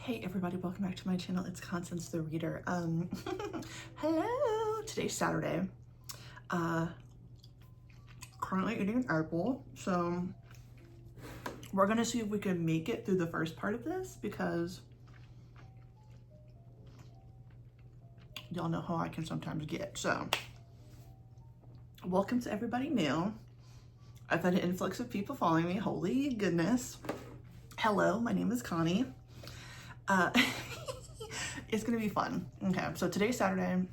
Hey everybody, welcome back to my channel. It's Constance the Reader. Hello! Today's Saturday. Currently eating an apple, so we're gonna see if we can make it through the first part of this because y'all know how I can sometimes get. So, welcome to everybody new. I've had an influx of people following me. Holy goodness. Hello, my name is Connie. It's gonna be fun. Okay, so today's Saturday.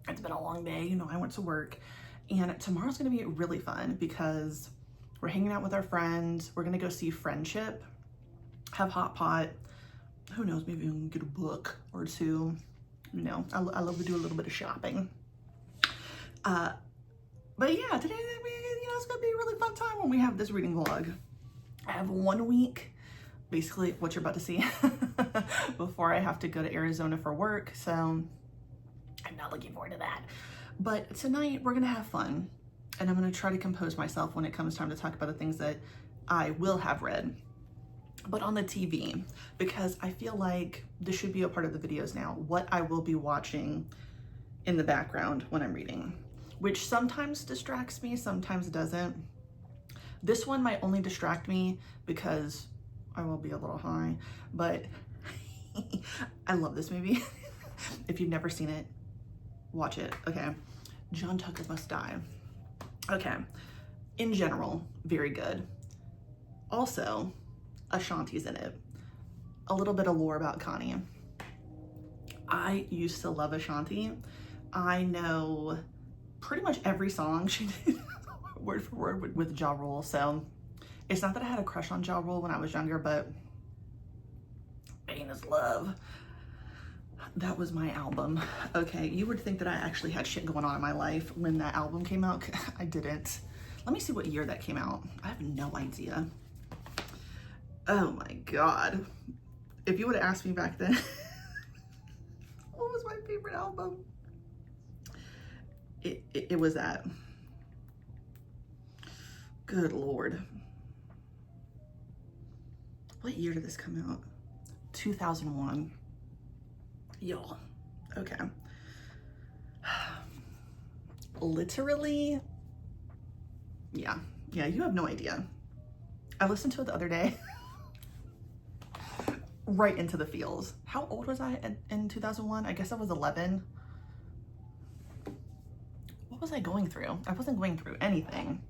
It's been a long day, you know, I went to work, and tomorrow's gonna be really fun because we're hanging out with our friends. We're gonna go see Friendship, have hot pot. Who knows, maybe we can get a book or two. You know, I love to do a little bit of shopping. But yeah, today, you know, it's gonna be a really fun time when we have this reading vlog. I have 1 week, basically what you're about to see, before I have to go to Arizona for work. So I'm not looking forward to that. But tonight we're gonna have fun, and I'm gonna try to compose myself when it comes time to talk about the things that I will have read, but on the TV, because I feel like this should be a part of the videos now, what I will be watching in the background when I'm reading, which sometimes distracts me, sometimes doesn't. This one might only distract me because I will be a little high, but I love this movie. If you've never seen it, watch it. Okay, John Tucker Must Die. Okay, in general, very good. Also, Ashanti's in it. A little bit of lore about Connie. I used to love Ashanti. I know pretty much every song she did word for word with Ja Rule. So it's not that I had a crush on Ja Rule when I was younger, but Pain is Love, that was my album. Okay, you would think that I actually had shit going on in my life when that album came out. I didn't. Let me see what year that came out. I have no idea. Oh my God. If you would have asked me back then, what was my favorite album? It was that. Good Lord. What year did this come out? 2001. Y'all. Okay. Literally. Yeah, you have no idea. I listened to it the other day. Right into the feels. How old was I in 2001? I guess I was 11. What was I going through? I wasn't going through anything.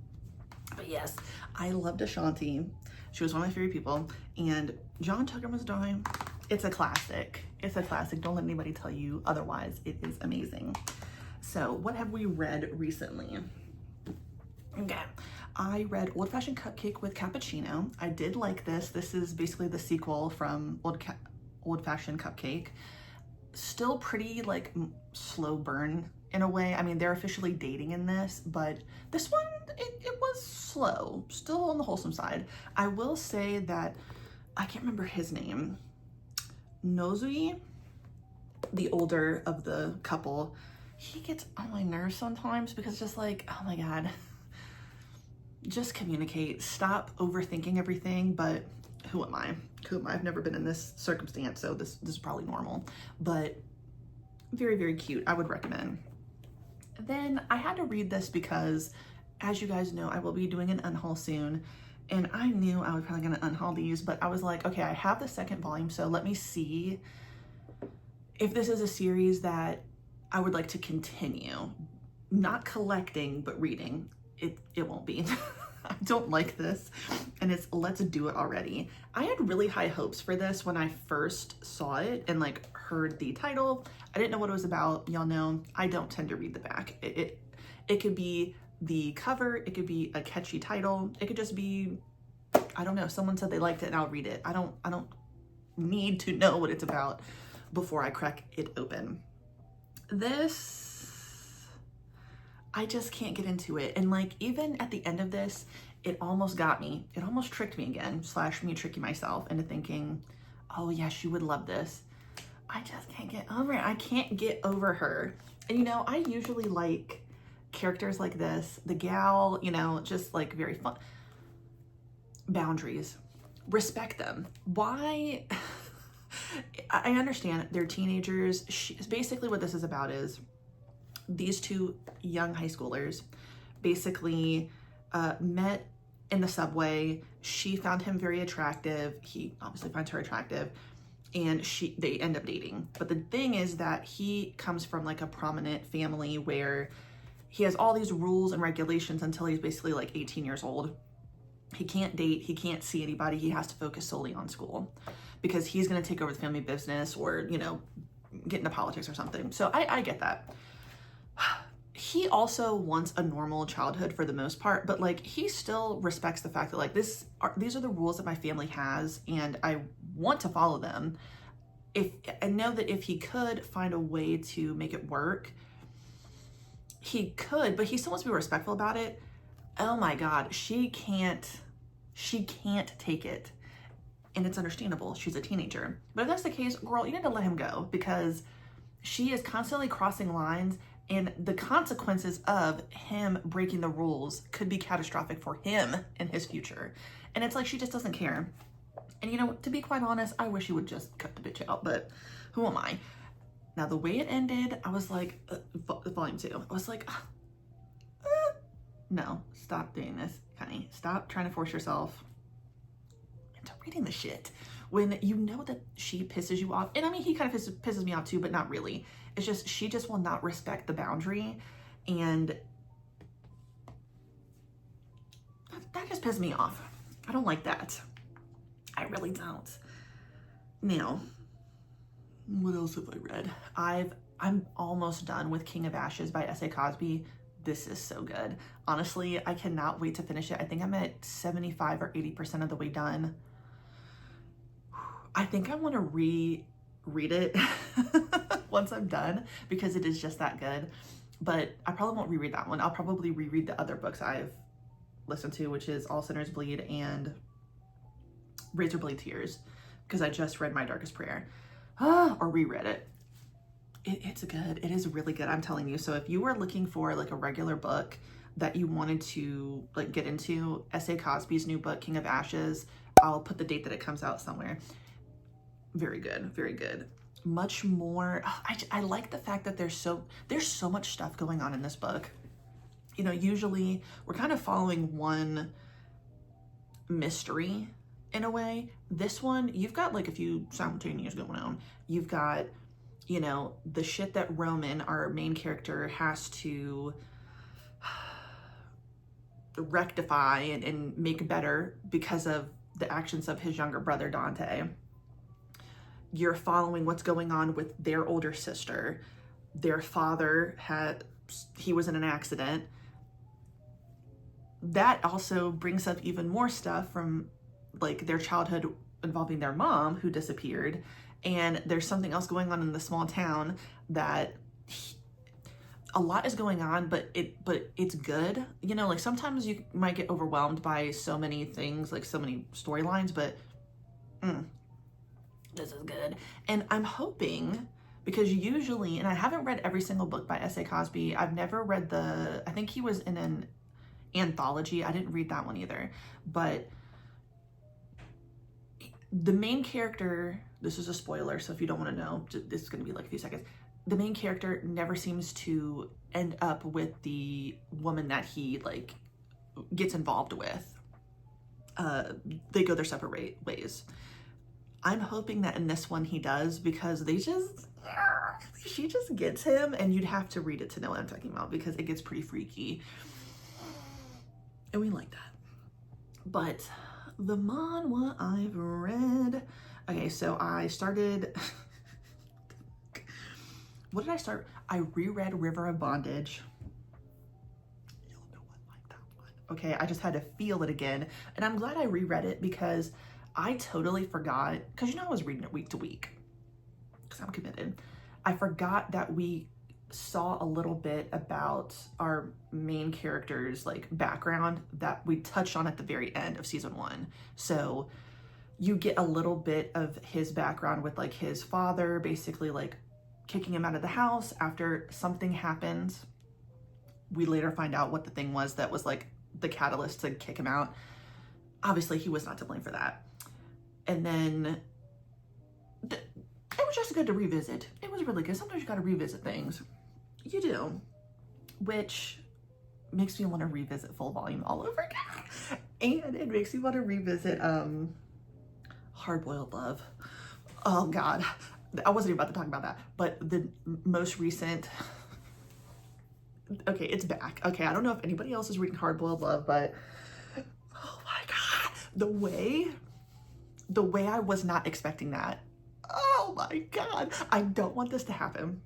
But yes, I loved Ashanti. She was one of my favorite people. And John Tucker Must Die. It's a classic. It's a classic. Don't let anybody tell you otherwise. It is amazing. So what have we read recently? Okay. I read Old Fashioned Cupcake with Cappuccino. I did like this. This is basically the sequel from Old Fashioned Cupcake. Still pretty like slow burn in a way. I mean, they're officially dating in this, but this one, it was slow, still on the wholesome side. I will say that, I can't remember his name. Nozui, the older of the couple, he gets on my nerves sometimes because just like, oh my God, just communicate, stop overthinking everything. But who am I? I've never been in this circumstance, so this is probably normal, but very, very cute. I would recommend. Then I had to read this because, as you guys know, I will be doing an unhaul soon, and I knew I was probably gonna unhaul these, but I was like, okay, I have the second volume, so let me see if this is a series that I would like to continue. Not collecting, but reading. It won't be. I don't like this, and it's Let's Do It Already. I had really high hopes for this when I first saw it and like heard the title. I didn't know what it was about. Y'all know I don't tend to read the back. It could be the cover, it could be a catchy title, it could just be, I don't know, someone said they liked it and I'll read it. I don't need to know what it's about before I crack it open. This, I just can't get into it. And like, even at the end of this, it almost got me. It almost tricked me again, / me tricking myself into thinking, oh yes, you would love this. I just can't get over it. I can't get over her. And you know, I usually like characters like this. The gal, you know, just like very fun. Boundaries. Respect them. Why I understand they're teenagers. Basically what this is about is these two young high schoolers basically met in the subway. She found him very attractive. He obviously finds her attractive, and they end up dating. But the thing is that he comes from like a prominent family where he has all these rules and regulations until he's basically like 18 years old. He can't date, he can't see anybody, he has to focus solely on school because he's gonna take over the family business or, you know, get into politics or something. So I get that. He also wants a normal childhood for the most part, but like he still respects the fact that like these are the rules that my family has and I want to follow them. I know that if he could find a way to make it work, he could, but he still wants to be respectful about it. Oh my God, she can't take it. And it's understandable, she's a teenager. But if that's the case, girl, you need to let him go because she is constantly crossing lines and the consequences of him breaking the rules could be catastrophic for him in his future. And it's like, she just doesn't care. And you know, to be quite honest, I wish he would just cut the bitch out, but who am I? Now, the way it ended, I was like, volume 2, I was like, no, stop doing this, honey. Stop trying to force yourself into reading the shit when you know that she pisses you off. And I mean, he kind of pisses me off too, but not really. It's just, she just will not respect the boundary. And that just pisses me off. I don't like that. I really don't. Now, what else have I read? I'm almost done with King of Ashes by S.A. Cosby. This is so good. Honestly, I cannot wait to finish it. I think I'm at 75 or 80% of the way done. I think I want to reread it once I'm done because it is just that good. But I probably won't reread that one. I'll probably reread the other books I've listened to, which is All Sinners Bleed and Razorblade Tears, because I just read My Darkest Prayer. Or reread it. It's good. It is really good, I'm telling you. So if you were looking for like a regular book that you wanted to like get into, S.A. Cosby's new book, King of Ashes, I'll put the date that it comes out somewhere. Very good, very good. Much more, I like the fact that there's so much stuff going on in this book. You know, usually we're kind of following one mystery in a way. This one, you've got like a few simultaneous going on. You've got, you know, the shit that Roman, our main character, has to rectify and make better because of the actions of his younger brother, Dante. You're following what's going on with their older sister. Their father he was in an accident. That also brings up even more stuff from like their childhood involving their mom who disappeared. And there's something else going on in the small town that a lot is going on, but it's good. You know, like sometimes you might get overwhelmed by so many things, like so many storylines, but this is good. And I'm hoping, because usually, and I haven't read every single book by S.A. Cosby. I've never read I think he was in an anthology. I didn't read that one either. But the main character, this is a spoiler, so if you don't want to know, this is going to be like a few seconds. The main character never seems to end up with the woman that he like gets involved with. They go their separate ways. I'm hoping that in this one he does, because she just gets him, and you'd have to read it to know what I'm talking about because it gets pretty freaky. And we like that. But the manhwa I've read. Okay, so I started, what did I start? I reread River of Bondage. You'll know I like that one. Okay, I just had to feel it again. And I'm glad I reread it because I totally forgot, because you know I was reading it week to week because I'm committed. I forgot that we saw a little bit about our main character's like background that we touched on at the very end of season 1. So you get a little bit of his background with like his father basically like kicking him out of the house after something happens. We later find out what the thing was that was like the catalyst to kick him out. Obviously he was not to blame for that. And then was just good to revisit. It was really good. Sometimes you gotta revisit things. You do. Which makes me want to revisit Full Volume all over again. And it makes me want to revisit Hardboiled Love. Oh God. I wasn't even about to talk about that. But the most recent... Okay, it's back. Okay, I don't know if anybody else is reading Hardboiled Love, but oh my God. The way I was not expecting that. Oh my God. I don't want this to happen.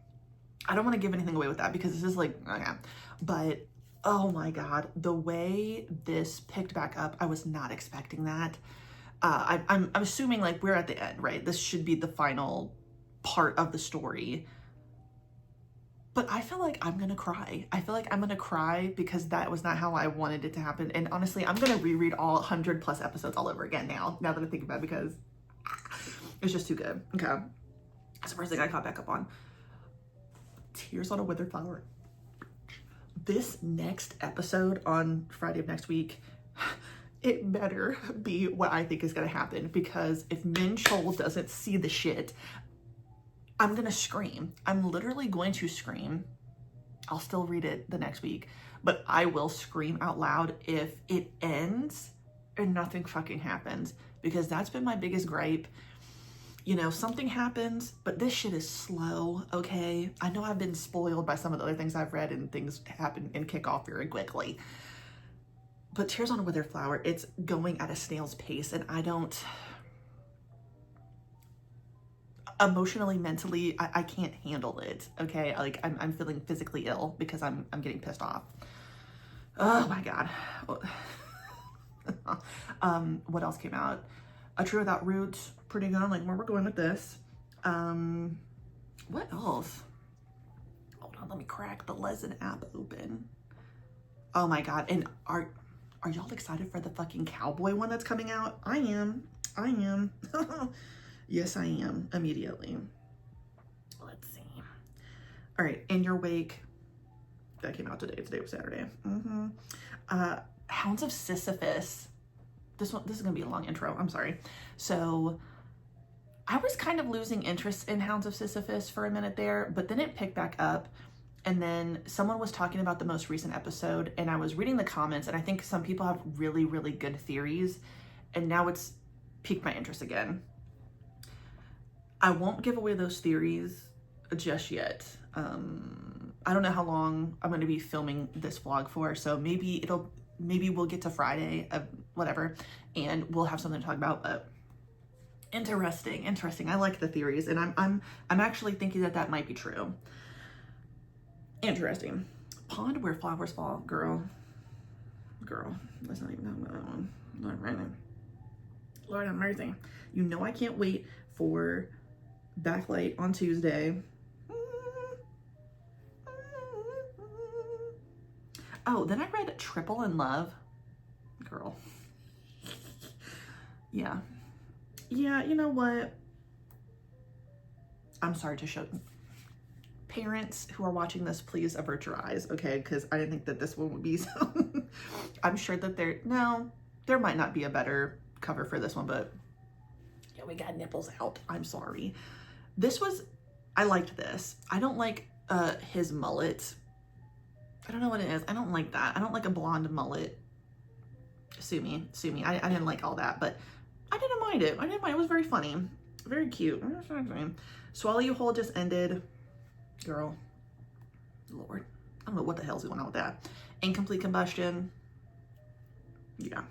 I don't want to give anything away with that because this is like, okay. But oh my God, the way this picked back up, I was not expecting that. I'm assuming like we're at the end, right? This should be the final part of the story. But I feel like I'm gonna cry. I feel like I'm gonna cry because that was not how I wanted it to happen. And honestly, I'm gonna reread all 100+ episodes all over again now that I think about it because it's just too good. Okay. That's the first thing I caught back up on. Tears on a Withered Flower. This next episode on Friday of next week, it better be what I think is gonna happen, because if Min Chol doesn't see the shit, I'm gonna scream. I'm literally going to scream. I'll still read it the next week, but I will scream out loud if it ends and nothing fucking happens, because that's been my biggest gripe. You know, something happens, but this shit is slow, okay? I know I've been spoiled by some of the other things I've read, and things happen and kick off very quickly. But Tears on a Withered Flower, it's going at a snail's pace, and I don't... Emotionally, mentally, I can't handle it, okay? Like, I'm feeling physically ill because I'm getting pissed off. Oh my God. What else came out? A Tree Without Roots, pretty good. Like, where we're going with this. What else? Hold on, let me crack the Lezen app open. Oh my God, and are y'all excited for the fucking cowboy one that's coming out? I am. Yes, I am, immediately. Let's see. All right, In Your Wake. That came out today. Today was Saturday. Hounds of Sisyphus. This is gonna be a long intro, I'm sorry. So I was kind of losing interest in Hounds of Sisyphus for a minute there, but then it picked back up, and then someone was talking about the most recent episode, and I was reading the comments, and I think some people have really, really good theories, and now it's piqued my interest again. I won't give away those theories just yet. I don't know how long I'm gonna be filming this vlog for, so maybe we'll get to Friday of whatever, and we'll have something to talk about. But interesting. I like the theories, and I'm actually thinking that might be true. Interesting. Pond Where Flowers Fall, girl. Let's not even talk about that one. Lord have mercy. You know I can't wait for Backlight on Tuesday. Oh, then I read Triple in Love. Girl. Yeah, you know what? I'm sorry to show parents who are watching this, please avert your eyes, okay? Because I didn't think that this one would be so. I'm sure that there might not be a better cover for this one, but yeah, we got nipples out. I'm sorry. I liked this. I don't like his mullet. I don't know what it is. I don't like that. I don't like a blonde mullet. Sue me. I didn't like all that, but I didn't mind it. It was very funny. Very cute. Swallow You Whole just ended. Girl. Lord. I don't know what the hell's going on with that. Incomplete Combustion. Yeah.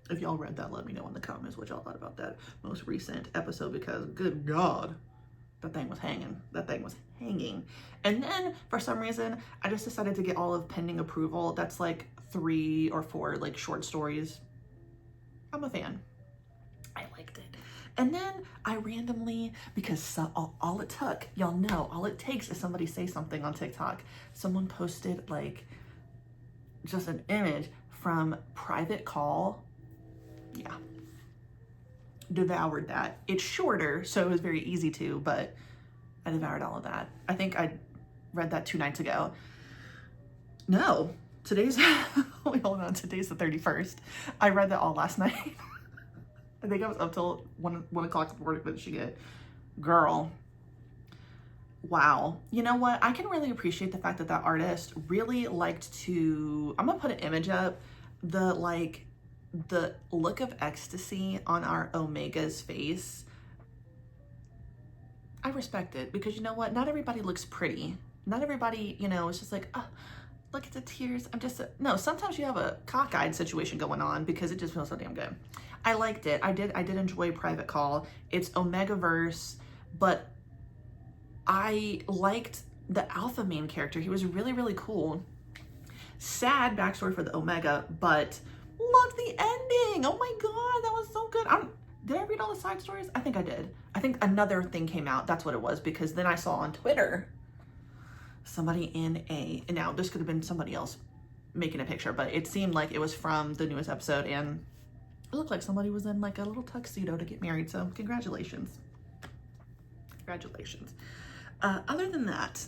If y'all read that, let me know in the comments what y'all thought about that most recent episode, because good God, that thing was hanging. And then for some reason, I just decided to get all of Pending Approval. That's like 3 or 4 like short stories. I'm a fan. I liked it. And then I randomly, because all it took, y'all know, all it takes is somebody say something on TikTok. Someone posted like just an image from Private Call. Yeah. Devoured that. It's shorter, so it was very easy to, but I devoured all of that. I think I read that 2 nights ago. No, today's, wait, hold on, today's the 31st. I read that all last night. I think I was up till 1 o'clock before I finished it. Girl, wow. You know what? I can really appreciate the fact that that artist really liked to, I'm gonna put an image up, the look of ecstasy on our Omega's face. I respect it, because you know what? Not everybody looks pretty. Not everybody, you know, it's just like, oh, look at the tears. I'm just, no, sometimes you have a cockeyed situation going on because it just feels so damn good. I liked it. I did enjoy Private Call. It's Omegaverse, but I liked the alpha main character. He was really, really cool. Sad backstory for the Omega, but loved the ending. Oh my God, that was so good. Did I read all the side stories? I think I did. I think another thing came out. That's what it was, because then I saw on Twitter somebody and now this could have been somebody else making a picture, but it seemed like it was from the newest episode, and it looked like somebody was in like a little tuxedo to get married. So congratulations. Congratulations. Other than that,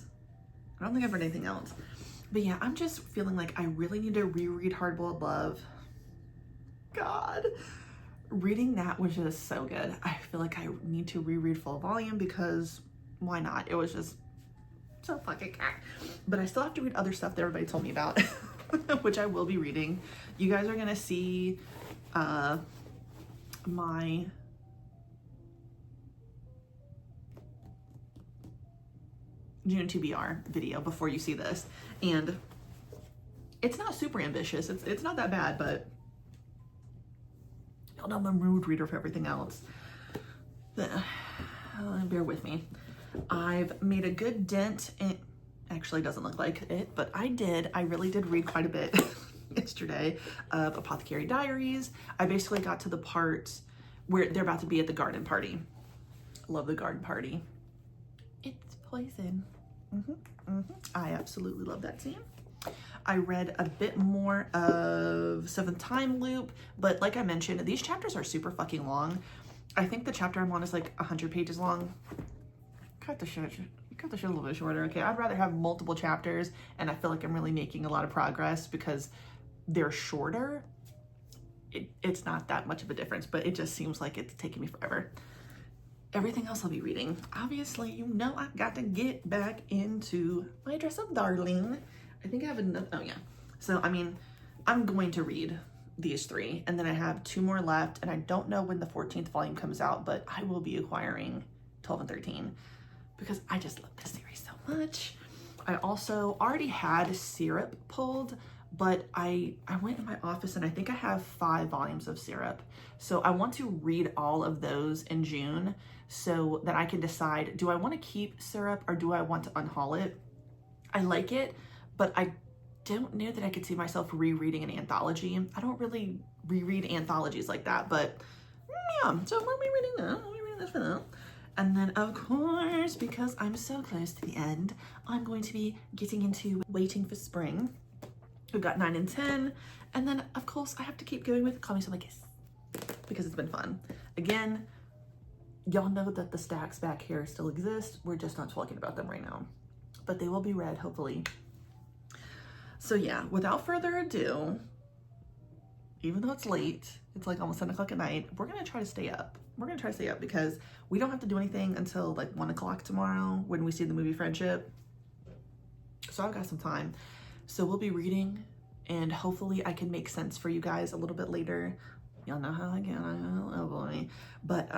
I don't think I've read anything else. But yeah, I'm just feeling like I really need to reread Hardboiled Love. God. Reading that was just so good. I feel like I need to reread full volume, because why not? It was just so fucking cat. But I still have to read other stuff that everybody told me about, which I will be reading. You guys are gonna see my June TBR video before you see this, and it's not super ambitious. It's not that bad, but y'all know I'm a mood reader for everything else. Bear with me. I've made a good dent in, actually doesn't look like it, but I really did read quite a bit yesterday of Apothecary Diaries. I basically got to the part where they're about to be at the garden party. Love the garden party. It's poison. I absolutely love that scene. I read a bit more of Seventh Time Loop, but like I mentioned, these chapters are super fucking long. I think the chapter I'm on is like 100 pages long. Cut the shit a little bit shorter. Okay, I'd rather have multiple chapters, and I feel like I'm really making a lot of progress because they're shorter. It's not that much of a difference, but it just seems like it's taking me forever. Everything else I'll be reading. Obviously, you know I've got to get back into My Dress Up Darling. I think I have another, oh yeah. So, I mean, I'm going to read these 3, and then I have 2 more left, and I don't know when the 14th volume comes out, but I will be acquiring 12 and 13 because I just love this series so much. I also already had Syrup pulled, but I went in my office and I think I have 5 volumes of Syrup. So I want to read all of those in June so that I can decide, do I want to keep Syrup or do I want to unhaul it? I like it, but I don't know that I could see myself rereading an anthology. I don't really reread anthologies like that, but yeah, so we'll be reading that. We'll be reading this for that. And then, of course, because I'm so close to the end, I'm going to be getting into Waiting for Spring. We've got 9 and 10. And then, of course, I have to keep going with Call Me Someone Kiss because it's been fun. Again, y'all know that the stacks back here still exist. We're just not talking about them right now. But they will be read, hopefully. So yeah, without further ado, even though it's late, it's like almost 10 o'clock at night, we're gonna try to stay up. We're gonna try to stay up because we don't have to do anything until like 1 o'clock tomorrow when we see the movie Friendship. So I've got some time. So we'll be reading and hopefully I can make sense for you guys a little bit later. Y'all know how I get, oh boy. But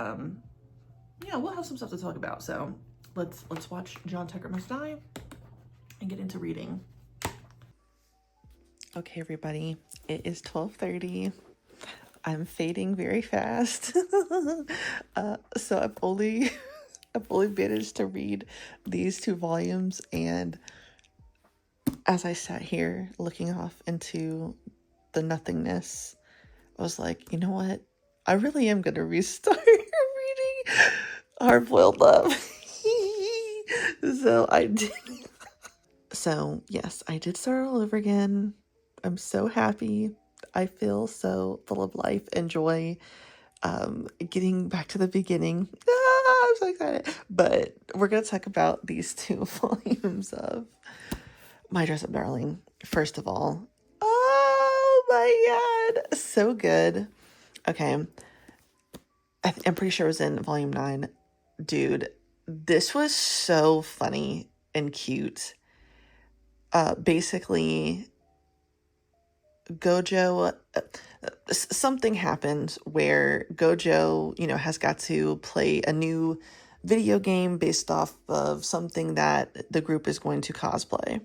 yeah, we'll have some stuff to talk about. So let's watch John Tucker Must Die and get into reading. Okay, everybody, it is 12:30. I'm fading very fast. So I've only managed to read these 2 volumes, and as I sat here looking off into the nothingness, I was like, you know what? I really am gonna restart reading Hardboiled Love. So I did. So yes, I did start all over again. I'm so happy. I feel so full of life and joy. Getting back to the beginning. I'm so excited. But we're going to talk about these 2 volumes of My Dress Up Darling. First of all, oh my God, so good. Okay. I'm pretty sure it was in volume 9. Dude, This was so funny and cute. Basically, Gojo, something happened where Gojo, has got to play a new video game based off of something that the group is going to cosplay.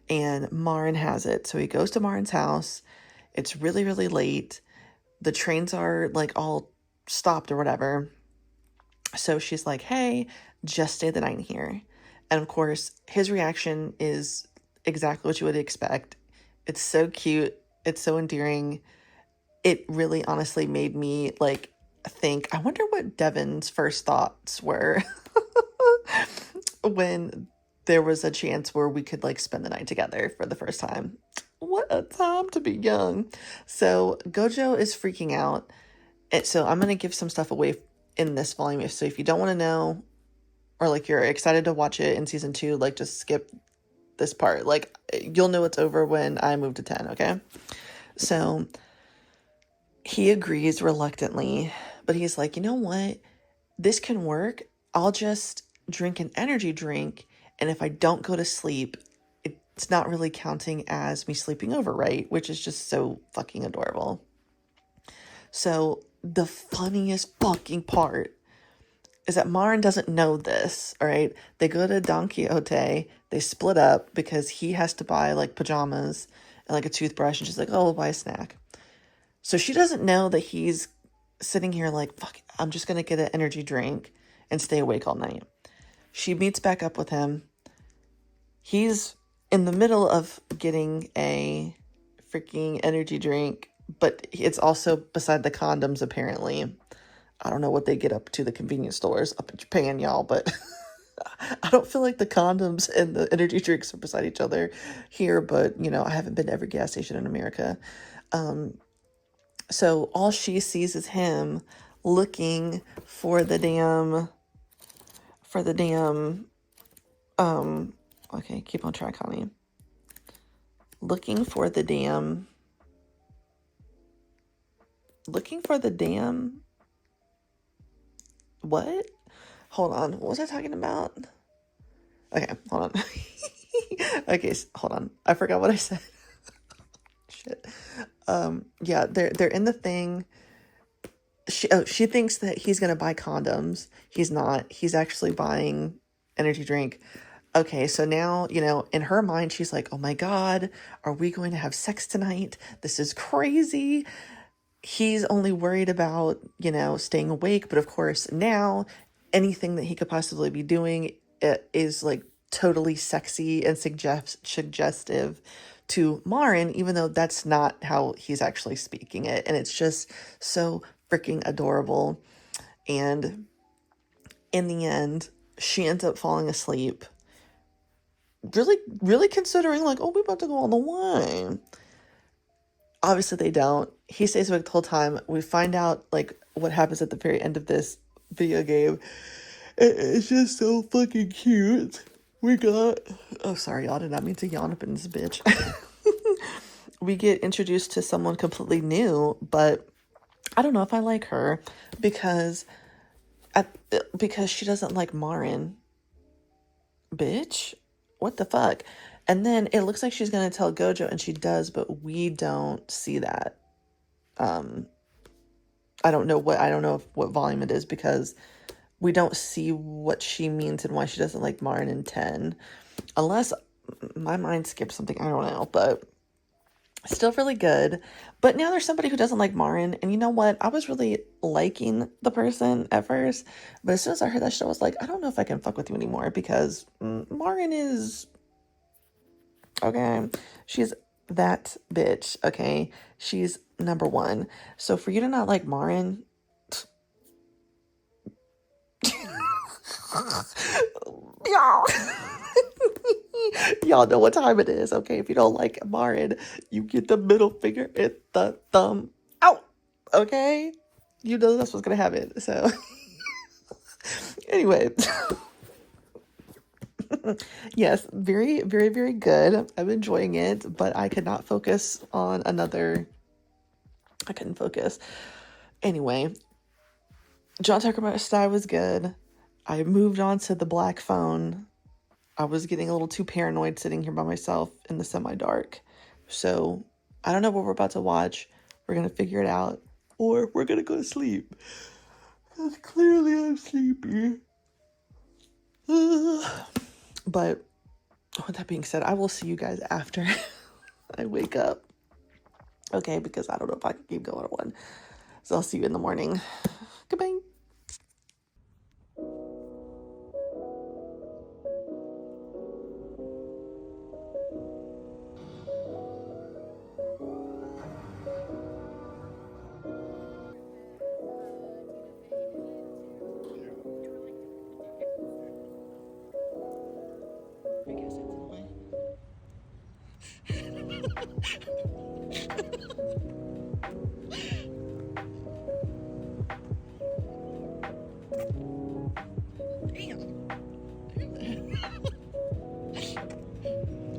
And Maren has it. So he goes to Maren's house. It's really, really late. The trains are like all stopped or whatever. So she's like, hey, just stay the night here. And of course, his reaction is exactly what you would expect. It's so cute. It's so endearing. It really honestly made me like think, I wonder what Devon's first thoughts were when there was a chance where we could like spend the night together for the first time. What a time to be young. So Gojo is freaking out. So I'm going to give some stuff away in this volume. So if you don't want to know, or like you're excited to watch it in season 2, like just skip this part. Like you'll know it's over when I move to 10, okay? So he agrees reluctantly, but he's like, you know what? This can work. I'll just drink an energy drink, and if I don't go to sleep, it's not really counting as me sleeping over, right? Which is just so fucking adorable. So the funniest fucking part is that Maren doesn't know this, all right? They go to Don Quixote, they split up because he has to buy like pajamas and like a toothbrush, and she's like, oh, we'll buy a snack. So she doesn't know that he's sitting here like, fuck, I'm just going to get an energy drink and stay awake all night. She meets back up with him. He's in the middle of getting a freaking energy drink, but it's also beside the condoms, apparently. I don't know what they get up to the convenience stores up in Japan, y'all, but I don't feel like the condoms and the energy drinks are beside each other here, but, I haven't been to every gas station in America. So all she sees is him looking for the damn, okay, keep on track, honey. Looking for the damn, what? Hold on, what was I talking about? Okay, hold on. Okay, hold on. I forgot what I said. Shit. Yeah, they're in the thing. She thinks that he's gonna buy condoms. He's not. He's actually buying energy drink. Okay, so now, in her mind, she's like, oh my God, are we going to have sex tonight? This is crazy. He's only worried about, staying awake. But of course, now anything that he could possibly be doing is like totally sexy and suggestive to Maren, even though that's not how he's actually speaking it. And it's just so freaking adorable. And in the end, she ends up falling asleep. Really, really considering like, oh, we're about to go on the wine. Obviously they don't. He stays awake the whole time. We find out like what happens at the very end of this video game. It's just so fucking cute. We got, oh sorry y'all, did not mean to yawn up in this bitch. We get introduced to someone completely new, but I don't know if I like her because she doesn't like Maren. Bitch, what the fuck? And then it looks like she's gonna tell Gojo, and she does, but we don't see that. I don't know what volume it is because we don't see what she means and why she doesn't like Maren in 10. Unless my mind skipped something, I don't know, but still really good. But now there's somebody who doesn't like Maren, and you know what? I was really liking the person at first, but as soon as I heard that shit, I was like, I don't know if I can fuck with you anymore because Maren is... okay, she's that bitch, okay? She's number one. So for you to not like Maren... Y'all know what time it is, okay? If you don't like Maren, you get the middle finger and the thumb out, okay? You know that's what's gonna happen, so... Anyway... Yes, very, very, very good. I'm enjoying it, but I could not focus on another... I couldn't focus. Anyway, John Tucker style was good. I moved on to the black phone. I was getting a little too paranoid sitting here by myself in the semi-dark. So I don't know what we're about to watch. We're going to figure it out. Or we're going to go to sleep. Because clearly I'm sleepy. But with that being said, I will see you guys after I wake up. Okay, because I don't know if I can keep going on. So I'll see you in the morning. Goodbye.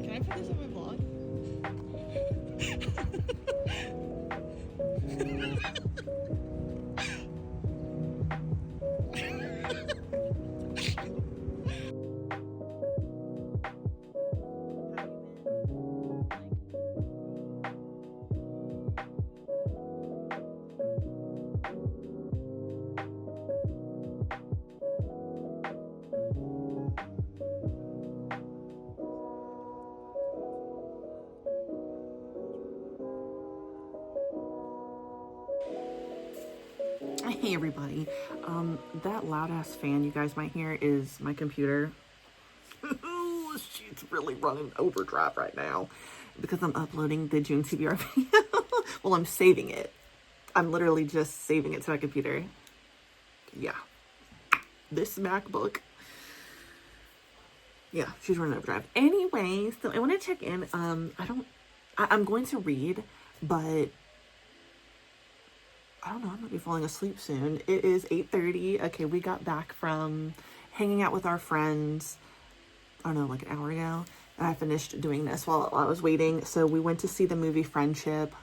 Can I put this on my vlog? Hey everybody, that loud ass fan you guys might hear is my computer. She's really running overdrive right now because I'm uploading the June TBR video. Well, I'm saving it. I'm literally just saving it to my computer. Yeah, this MacBook. Yeah, she's running overdrive. Anyway, so I want to check in. I'm going to read, but I don't know, I'm gonna be falling asleep soon. It is 8:30. Okay, we got back from hanging out with our friends, I don't know, like an hour ago. And I finished doing this while I was waiting. So we went to see the movie Friendship.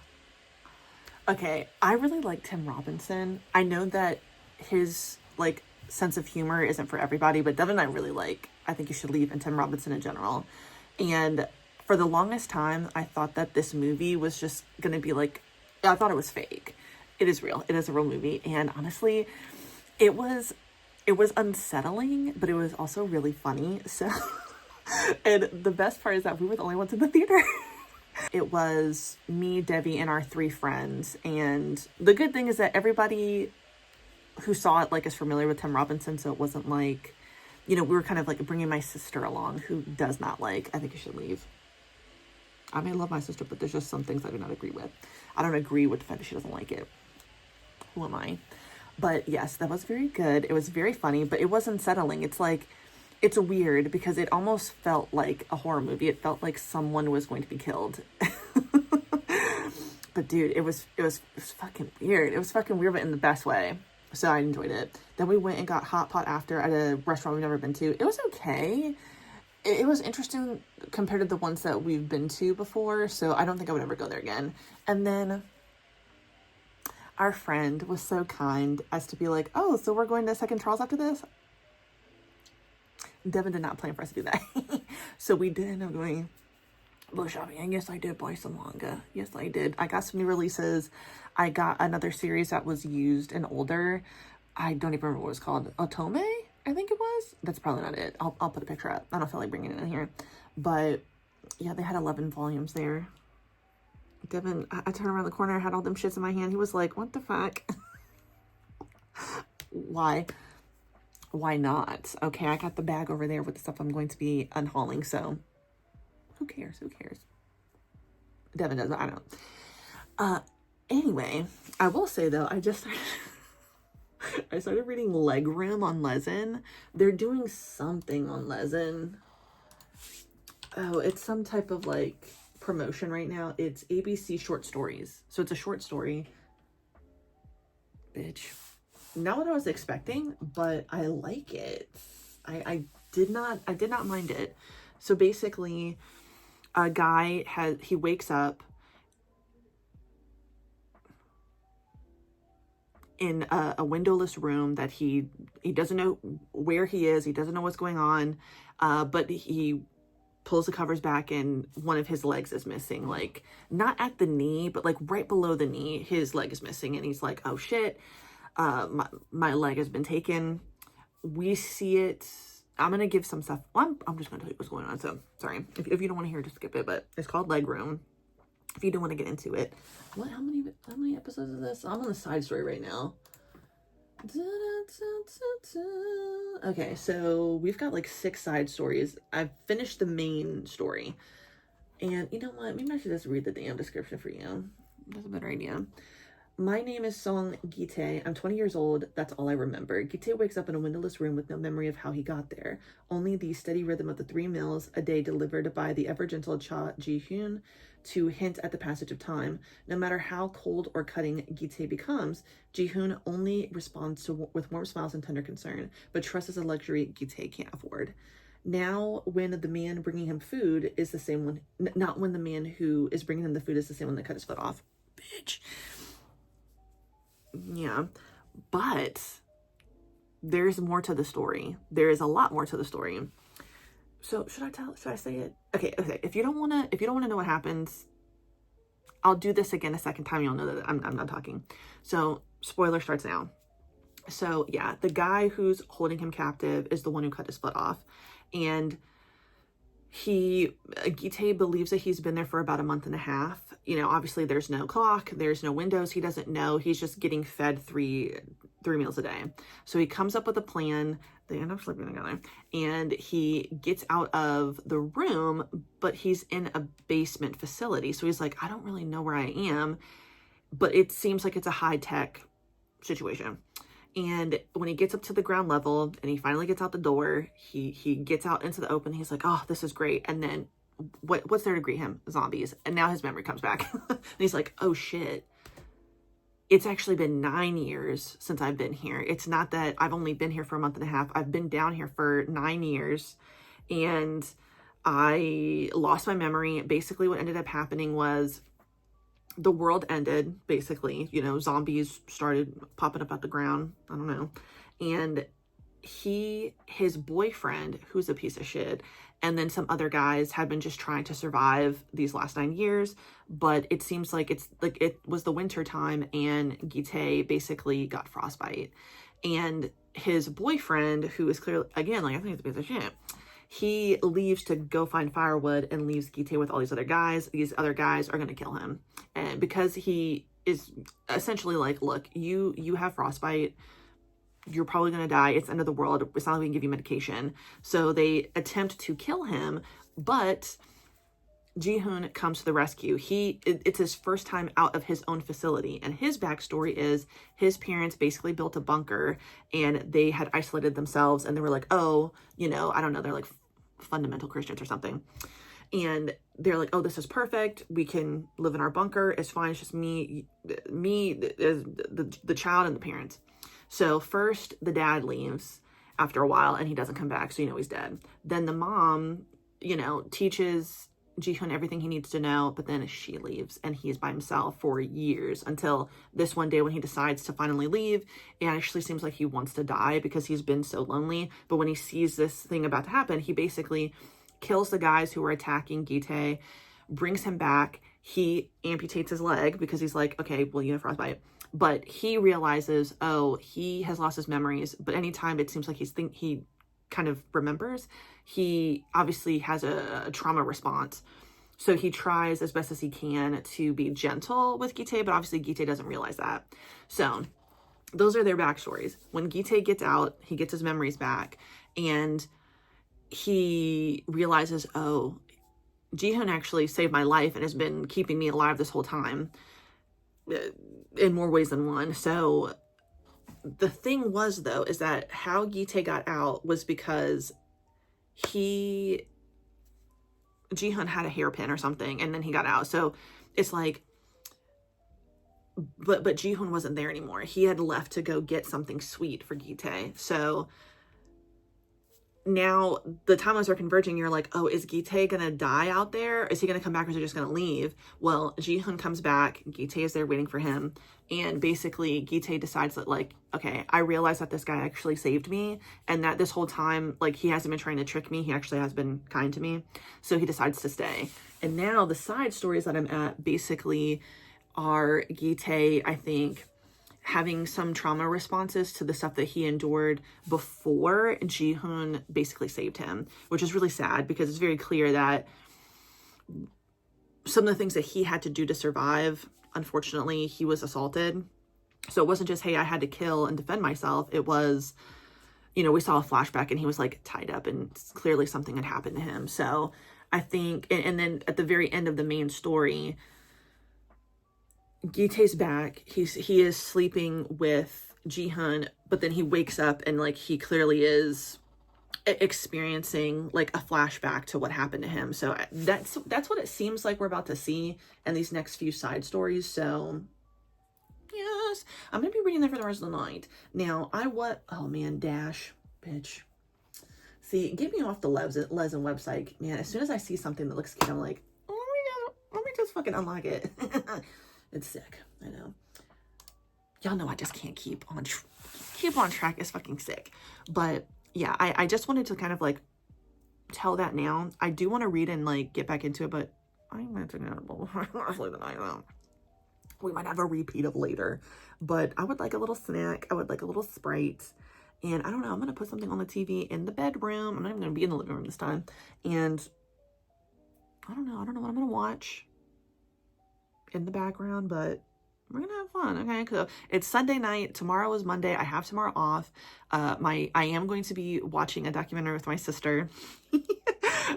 Okay, I really like Tim Robinson. I know that his, like, sense of humor isn't for everybody, but Devin and I really like. I think you should leave in Tim Robinson in general. And for the longest time, I thought that this movie was just gonna be like, I thought it was fake. It is real. It is a real movie. And honestly, it was unsettling, but it was also really funny. So, and the best part is that we were the only ones in the theater. It was me, Debbie, and our 3 friends. And the good thing is that everybody who saw it, like, is familiar with Tim Robinson. So it wasn't like, you know, we were kind of like bringing my sister along who does not like, I think you should leave. I may love my sister, but there's just some things I do not agree with. I don't agree with the fact that she doesn't like it. Who am I? But yes, that was very good. It was very funny, but it was unsettling. It's like, it's weird because it almost felt like a horror movie. It felt like someone was going to be killed. But dude, it was fucking weird. It was fucking weird, but in the best way. So I enjoyed it. Then we went and got hot pot after at a restaurant we've never been to. It was okay. It was interesting compared to the ones that we've been to before. So I don't think I would ever go there again. And then our friend was so kind as to be like, oh, so we're going to Second Charles after this? Devin did not plan for us to do that. So we did end up going book shopping. And yes, I did buy some manga. Yes, I did. I got some new releases. I got another series that was used and older. I don't even remember what it was called. Otome, I think it was. That's probably not it. I'll put a picture up. I don't feel like bringing it in here. But yeah, they had 11 volumes there. Devin, I turned around the corner, I had all them shits in my hand. He was like, what the fuck? Why? Why not? Okay, I got the bag over there with the stuff I'm going to be unhauling, so who cares? Who cares? Devin doesn't, I don't. Anyway, I will say though, I started reading Legroom on Lezen. They're doing something on Lezen. Oh, it's some type of like promotion right now. It's ABC short stories. So it's a short story. Bitch. Not what I was expecting, but I like it. I did not mind it. So basically, a guy he wakes up in a windowless room that he doesn't know where he is. He doesn't know what's going on. But he pulls the covers back and one of his legs is missing, like not at the knee, but like right below the knee, his leg is missing. And he's like, oh shit, my leg has been taken. We see it. I'm going to give some stuff. Well, I'm just going to tell you what's going on. So sorry. If you don't want to hear, just skip it, but it's called Leg Room. If you don't want to get into it. How many episodes is this? I'm on the side story right now. Okay, so we've got like 6 side stories. I've finished the main story. And you know what? Maybe I should just read the damn description for you. That's a better idea. My name is Song Gite. I'm 20 years old. That's all I remember. Gite wakes up in a windowless room with no memory of how he got there. Only the steady rhythm of the 3 meals a day delivered by the ever-gentle Cha Ji-hyun to hint at the passage of time. No matter how cold or cutting Gite becomes, Ji-hyun only responds with warm smiles and tender concern, but trust is a luxury Gite can't afford. Now, when the man bringing him food is the same one, not when the man who is bringing him the food is the same one that cut his foot off. Bitch. Yeah, but there's more to the story. There is a lot more to the story. So should I say it? Okay. If you don't want to know what happens, I'll do this again a second time. You'll know that I'm not talking. So spoiler starts now. So yeah, the guy who's holding him captive is the one who cut his foot off. And Gite believes that he's been there for about a month and a half. You know, obviously there's no clock, there's no windows. He doesn't know. He's just getting fed three meals a day. So he comes up with a plan. They end up sleeping together and he gets out of the room, but he's in a basement facility. So he's like, I don't really know where I am, but it seems like it's a high-tech situation. And when he gets up to the ground level and he finally gets out the door, he gets out into the open. He's like, oh, this is great. And then what's there to greet him? Zombies. And now his memory comes back. And he's like, oh shit. It's actually been 9 years since I've been here. It's not that I've only been here for a month and a half. I've been down here for 9 years and I lost my memory. Basically what ended up happening was the world ended, basically. You know, zombies started popping up out the ground. I don't know. And his boyfriend, who's a piece of shit, and then some other guys had been just trying to survive these last 9 years. But it seems like it was the winter time and Gite basically got frostbite. And his boyfriend, who is clearly, again, like I think it's a piece of shit, he leaves to go find firewood and leaves Gite with all these other guys. These other guys are going to kill him. And because he is essentially like, look, you have frostbite. You're probably going to die. It's the end of the world. It's not like we can give you medication. So they attempt to kill him, but Ji-hyun comes to the rescue. It's his first time out of his own facility. And his backstory is his parents basically built a bunker and they had isolated themselves and they were like, oh, you know, I don't know. They're like fundamental Christians or something. And they're like, oh, this is perfect. We can live in our bunker. It's fine. It's just me, the child and the parents. So first the dad leaves after a while and he doesn't come back. So, you know, he's dead. Then the mom, you know, teaches Ji-hyun everything he needs to know, but then she leaves and he's by himself for years until this one day when he decides to finally leave. It actually seems like he wants to die because he's been so lonely. But when he sees this thing about to happen, he basically kills the guys who are attacking Gite, brings him back. He amputates his leg because he's like, okay, well, you have frostbite. But he realizes, oh, he has lost his memories. But anytime it seems like he kind of remembers, he obviously has a trauma response. So he tries as best as he can to be gentle with Gite, but obviously Gite doesn't realize that. So those are their backstories. When Gite gets out, he gets his memories back and he realizes, oh, Ji-hyun actually saved my life and has been keeping me alive this whole time in more ways than one. So the thing was, though, is that how Gite got out was because Ji-hyun had a hairpin or something and then he got out. So it's like, but Ji-hyun wasn't there anymore. He had left to go get something sweet for Gite. So now the timelines are converging. You're like, oh, is Gitae gonna die out there? Is he gonna come back, or is he just gonna leave? Well, Ji-hoon comes back, Gitae is there waiting for him, and basically Gitae decides that, like, okay, I realize that this guy actually saved me, and that this whole time, like, he hasn't been trying to trick me, he actually has been kind to me, so he decides to stay. And now the side stories that I'm at basically are Gitae, I think, having some trauma responses to the stuff that he endured before Ji-hoon basically saved him, which is really sad because it's very clear that some of the things that he had to do to survive, unfortunately, he was assaulted. So it wasn't just, hey, I had to kill and defend myself. It was, you know, we saw a flashback and he was like tied up and clearly something had happened to him. So I think, and then at the very end of the main story, Gitae's back. He is sleeping with Ji-hoon, but then he wakes up and, like, he clearly is experiencing, like, a flashback to what happened to him. So that's what it seems like we're about to see in these next few side stories. So yes, I'm gonna be reading that for the rest of the night. Now oh man, Dash, bitch. See, get me off the Lesin website, man. As soon as I see something that looks cute, I'm like, oh, let me just fucking unlock it. It's sick, I know. Y'all know I just can't keep on track. It's fucking sick. But yeah, I just wanted to kind of, like, tell that now. I do want to read and, like, get back into it, but I'm going to the night out. We might have a repeat of later, but I would like a little snack. I would like a little Sprite. And I don't know, I'm going to put something on the TV in the bedroom. I'm not even going to be in the living room this time. And I don't know what I'm going to watch in the background, but we're gonna have fun. Okay, so it's Sunday night, tomorrow is Monday, I have tomorrow off. I am going to be watching a documentary with my sister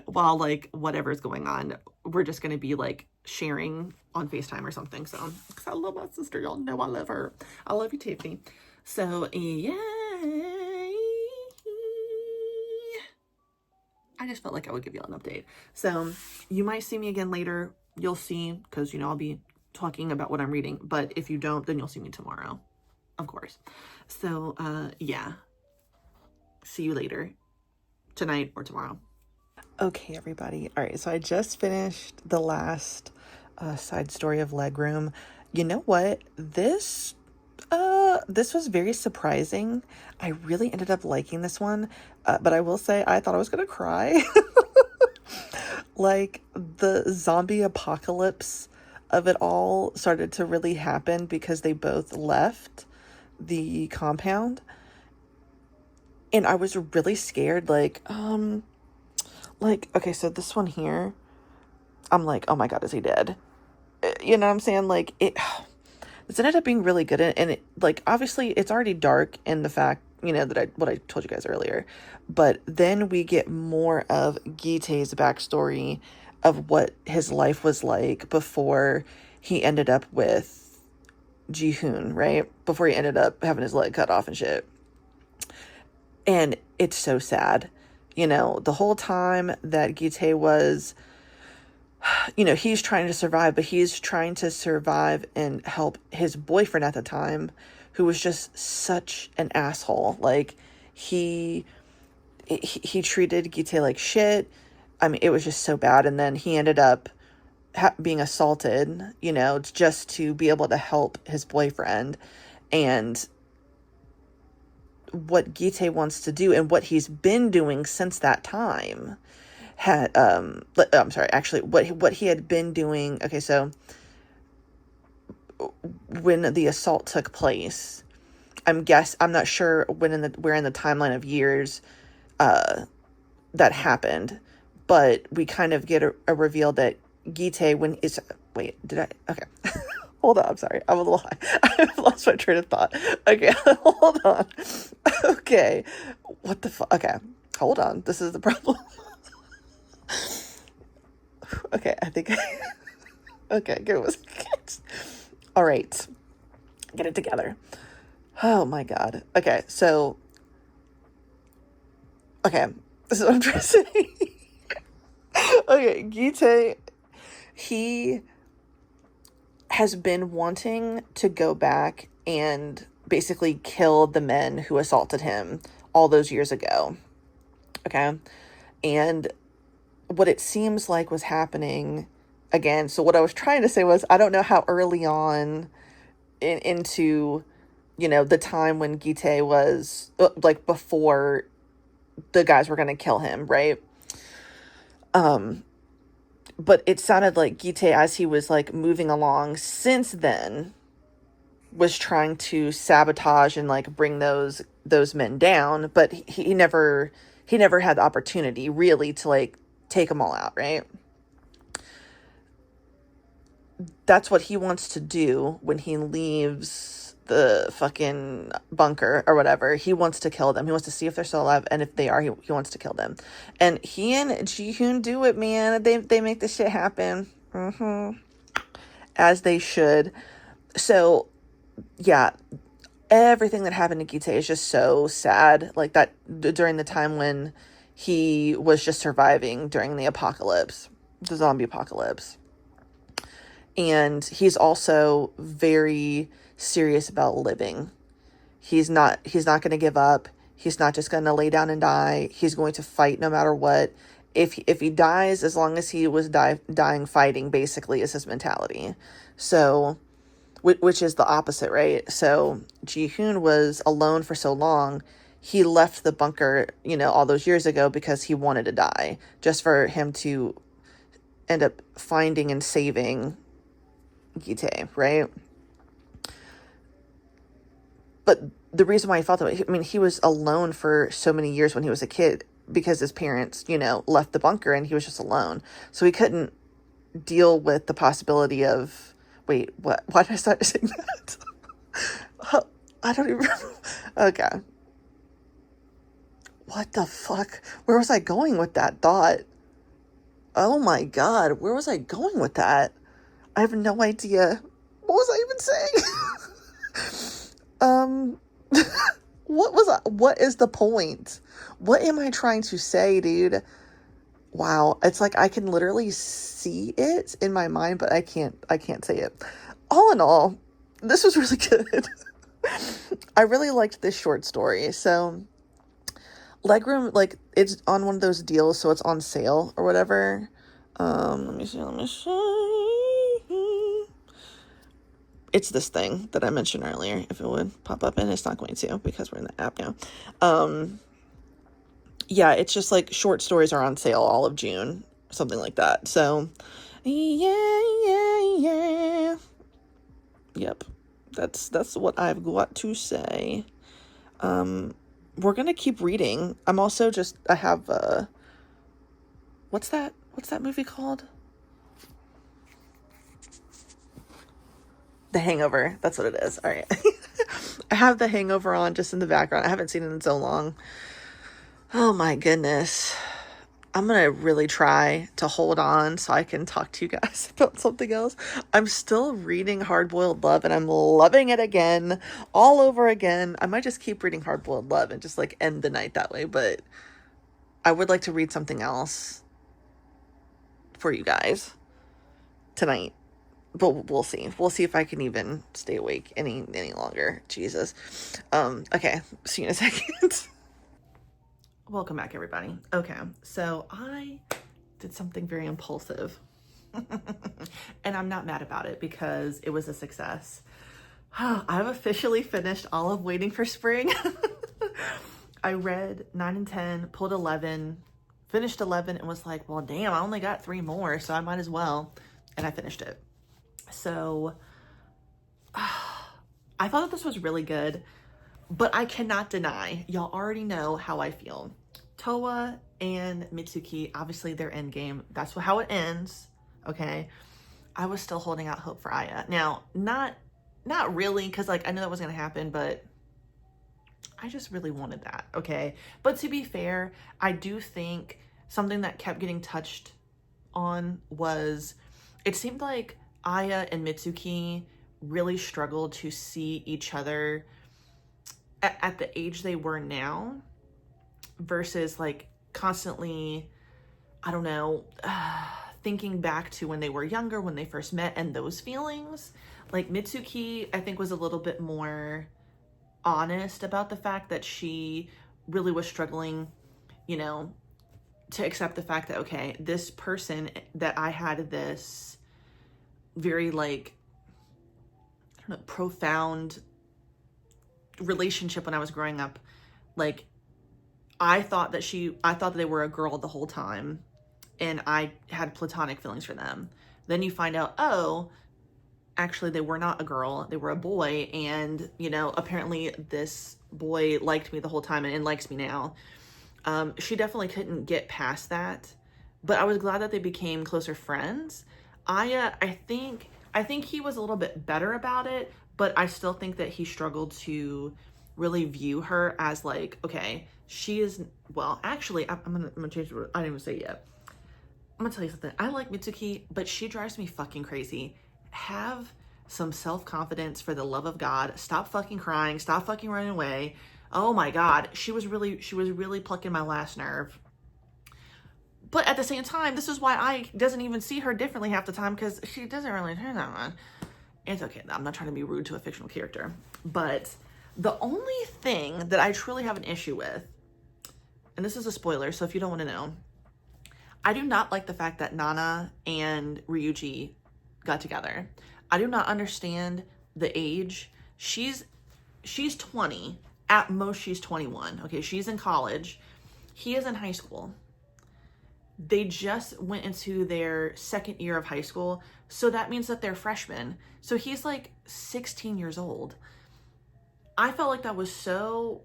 while, like, whatever's going on, we're just gonna be, like, sharing on FaceTime or something. So, because I love my sister, y'all know I love her. I love you, Tiffany. So yay, I just felt like I would give y'all an update. So you might see me again later. You'll see, because, you know, I'll be talking about what I'm reading. But if you don't, then you'll see me tomorrow, of course. So, yeah. See you later. Tonight or tomorrow. Okay, everybody. All right, so I just finished the last side story of Legroom. You know what? This was very surprising. I really ended up liking this one. But I will say, I thought I was going to cry. Like, the zombie apocalypse of it all started to really happen because they both left the compound. And I was really scared, like, okay, so this one here, I'm like, oh my God, is he dead? You know what I'm saying? Like, this ended up being really good. And it, like, obviously it's already dark in the fact, you know, that what I told you guys earlier. But then we get more of Gitae's backstory of what his life was like before he ended up with Ji-hoon, right? Before he ended up having his leg cut off and shit. And it's so sad. You know, the whole time that Gitae was, you know, he's trying to survive, but he's trying to survive and help his boyfriend at the time, who was just such an asshole. Like, he treated Gitae like shit. I mean, it was just so bad. And then he ended up being assaulted, you know, just to be able to help his boyfriend. And what Gitae wants to do and what he's been doing since that time I'm sorry, actually, what he had been doing. Okay, so when the assault took place, I'm not sure where in the timeline of years that happened, but we kind of get a reveal that Gitae, okay. Hold on, I'm sorry. I'm a little high. I've lost my train of thought. Okay, hold on. Okay, what the fuck? Okay, hold on. This is the problem. Okay, I think okay, give it a second. All right, get it together. Oh my God. Okay, so, okay, this is what I'm trying to say. Okay, Gitae, he has been wanting to go back and basically kill the men who assaulted him all those years ago. Okay. And what it seems like was happening again. So what I was trying to say was, I don't know how early on into, you know, the time when Gite was like before the guys were going to kill him. Right. But it sounded like Gite, as he was like moving along since then, was trying to sabotage and like bring those men down, but he never had the opportunity really to like take them all out, right? That's what he wants to do when he leaves the fucking bunker or whatever. He wants to kill them. He wants to see if they're still alive, and if they are, he wants to kill them. And he and Ji-hoon do it, man. They make this shit happen. As they should. So yeah, everything that happened to Gite is just so sad. Like that during the time when he was just surviving during the apocalypse, the zombie apocalypse. And he's also very serious about living. He's not going to give up. He's not just going to lay down and die. He's going to fight no matter what. If he dies, as long as he was dying fighting, basically, is his mentality. So, which is the opposite, right? So Ji-hoon was alone for so long. He left the bunker, you know, all those years ago because he wanted to die, just for him to end up finding and saving Gite, right? But the reason why he felt that way, I mean, he was alone for so many years when he was a kid because his parents, you know, left the bunker and he was just alone. So he couldn't deal with the possibility of, wait, what? Why did I start saying that? I don't even remember. Okay. What the fuck? Where was I going with that thought? Oh my God. Where was I going with that? I have no idea. What was I even saying? What is the point? What am I trying to say, dude? Wow. It's like I can literally see it in my mind, but I can't say it. All in all, this was really good. I really liked this short story. So Legroom, like, it's on one of those deals, so it's on sale or whatever. Let me see. It's this thing that I mentioned earlier. If it would pop up, and it's not going to because we're in the app now. Yeah, it's just like short stories are on sale all of June, something like that. So, yeah. Yep, that's what I've got to say. We're gonna keep reading. I'm also I have what's that movie called? The Hangover. That's what it is. All right. I have The Hangover on just in the background. I haven't seen it in so long. Oh my goodness. I'm going to really try to hold on so I can talk to you guys about something else. I'm still reading Hardboiled Love and I'm loving it again, all over again. I might just keep reading Hardboiled Love and just like end the night that way, but I would like to read something else for you guys tonight. But we'll see. We'll see if I can even stay awake any longer. Jesus. Okay. See you in a second. Welcome back, everybody. Okay. So I did something very impulsive. And I'm not mad about it because it was a success. I've officially finished all of Waiting for Spring. I read 9 and 10, pulled 11, finished 11, and was like, well, damn, I only got 3 more, so I might as well. And I finished it. So I thought that this was really good, but I cannot deny, y'all already know how I feel. Towa and Mitsuki, obviously their end game, that's how it ends, okay? I was still holding out hope for Aya. Now, not really, because like I knew that was going to happen, but I just really wanted that, okay? But to be fair, I do think something that kept getting touched on was, it seemed like Aya and Mitsuki really struggled to see each other at the age they were now versus like constantly, I don't know, thinking back to when they were younger, when they first met, and those feelings. Like Mitsuki, I think, was a little bit more honest about the fact that she really was struggling you know, to accept the fact that, okay, this person that I had this very, like, I don't know, profound relationship when I was growing up, like, I thought that they were a girl the whole time, and I had platonic feelings for them. Then you find out, oh, actually they were not a girl, they were a boy, and, you know, apparently this boy liked me the whole time and likes me now. She definitely couldn't get past that, but I was glad that they became closer friends. I think he was a little bit better about it, but I still think that he struggled to really view her as, like, okay, she is, well, actually, I'm gonna change the word. I didn't even say it yet. I'm gonna tell you something. I like Mitsuki, but she drives me fucking crazy. Have some self-confidence, for the love of God. Stop fucking crying. Stop fucking running away. Oh my God. She was really plucking my last nerve. But at the same time, this is why I doesn't even see her differently half the time, because she doesn't really turn that one. It's okay. I'm not trying to be rude to a fictional character. But the only thing that I truly have an issue with, and this is a spoiler, so if you don't want to know, I do not like the fact that Nana and Ryuji got together. I do not understand the age. She's 20. At most, she's 21. Okay, she's in college. He is in high school. They just went into their second year of high school, so that means that they're freshmen. So he's like 16 years old. I felt like that was so...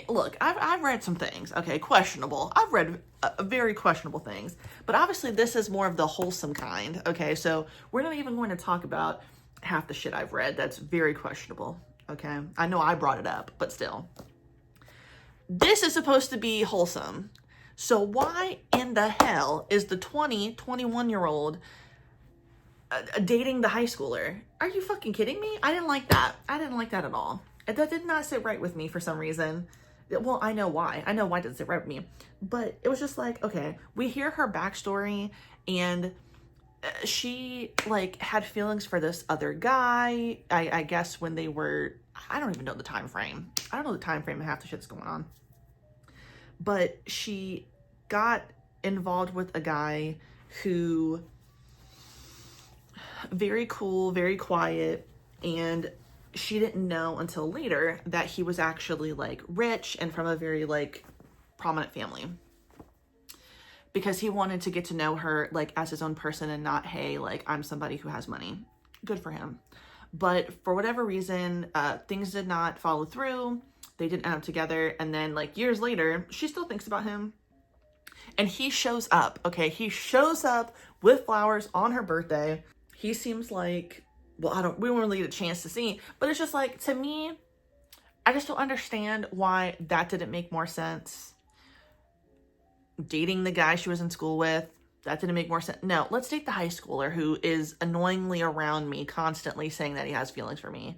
Look, I've read some things, okay, questionable. I've read very questionable things, but obviously this is more of the wholesome kind, okay? So we're not even going to talk about half the shit I've read that's very questionable, okay? I know I brought it up, but still. This is supposed to be wholesome. So why in the hell is the 21-year-old dating the high schooler? Are you fucking kidding me? I didn't like that. I didn't like that at all. That did not sit right with me for some reason. Well, I know why. I know why it didn't sit right with me. But it was just like, okay, we hear her backstory, and she, like, had feelings for this other guy, I guess when they were, I don't even know the time frame. I don't know the time frame of half the shit that's going on. But she got involved with a guy who, very cool, very quiet, and she didn't know until later that he was actually, like, rich and from a very, like, prominent family. Because he wanted to get to know her, like, as his own person and not, hey, like, I'm somebody who has money. Good for him. But for whatever reason, things did not follow through. They didn't end up together. And then, like, years later, she still thinks about him. And he shows up, okay? He shows up with flowers on her birthday. He seems like, well, we won't really get a chance to see, but it's just like, to me, I just don't understand why that didn't make more sense. Dating the guy she was in school with, that didn't make more sense. No, let's date the high schooler who is annoyingly around me, constantly saying that he has feelings for me.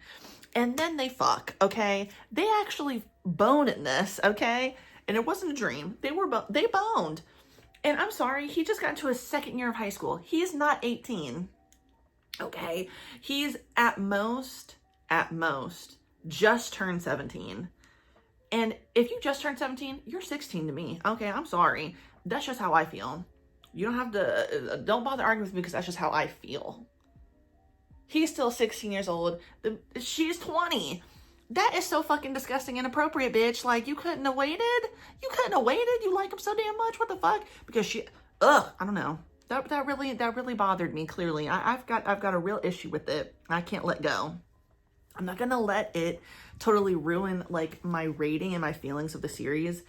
And then they fuck, okay? They actually bone in this, okay? And it wasn't a dream. They boned. And I'm sorry, he just got into his second year of high school. He's not 18. Okay, he's at most, just turned 17. And if you just turned 17, you're 16 to me. Okay, I'm sorry. That's just how I feel. You don't have to, don't bother arguing with me because that's just how I feel. He's still 16 years old. She's 20. That is so fucking disgusting and inappropriate, bitch. Like, you couldn't have waited? You couldn't have waited? You like him so damn much? What the fuck? Because I don't know. That really bothered me, clearly. I've got a real issue with it. I can't let go. I'm not gonna let it totally ruin, like, my rating and my feelings of the series.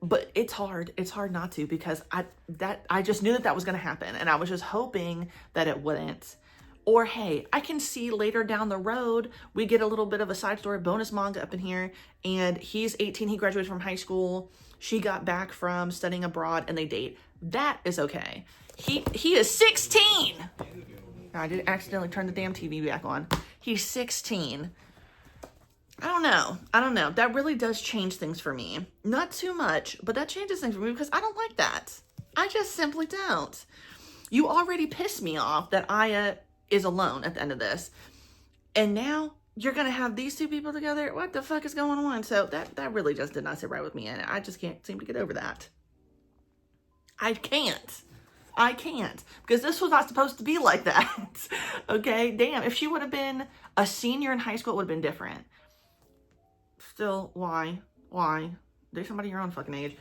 But it's hard. It's hard not to, because I just knew that was gonna happen, and I was just hoping that it wouldn't. Or hey, I can see later down the road, we get a little bit of a side story bonus manga up in here, and he's 18, he graduated from high school, she got back from studying abroad, and they date. That is okay. He is 16. I did accidentally turn the damn TV back on. He's 16. I don't know. That really does change things for me. Not too much, but that changes things for me because I don't like that. I just simply don't. You already pissed me off that Aya is alone at the end of this. And now you're going to have these two people together? What the fuck is going on? So that really just did not sit right with me, and I just can't seem to get over that. I can't. Because this was not supposed to be like that. Okay, damn. If she would have been a senior in high school, it would have been different. Still, why? Date somebody your own fucking age.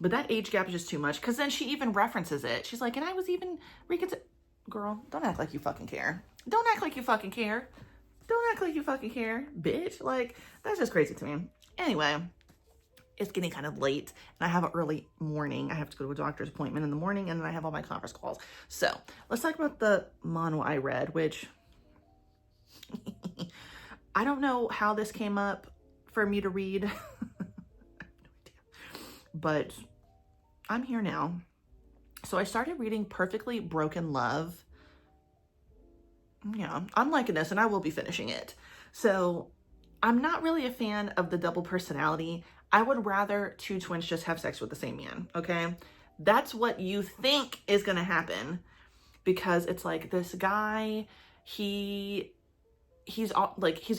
But that age gap is just too much. Because then she even references it. She's like, and I was even Girl, don't act like you fucking care. Don't act like you fucking care. Bitch. Like, that's just crazy to me. Anyway, it's getting kind of late and I have an early morning. I have to go to a doctor's appointment in the morning and then I have all my conference calls. So let's talk about the manga I read, which I don't know how this came up for me to read, but I'm here now. So I started reading Perfectly Broken Love. Yeah, I'm liking this and I will be finishing it. So I'm not really a fan of the double personality. I would rather two twins just have sex with the same man, okay? That's what you think is gonna happen, because it's like this guy, he's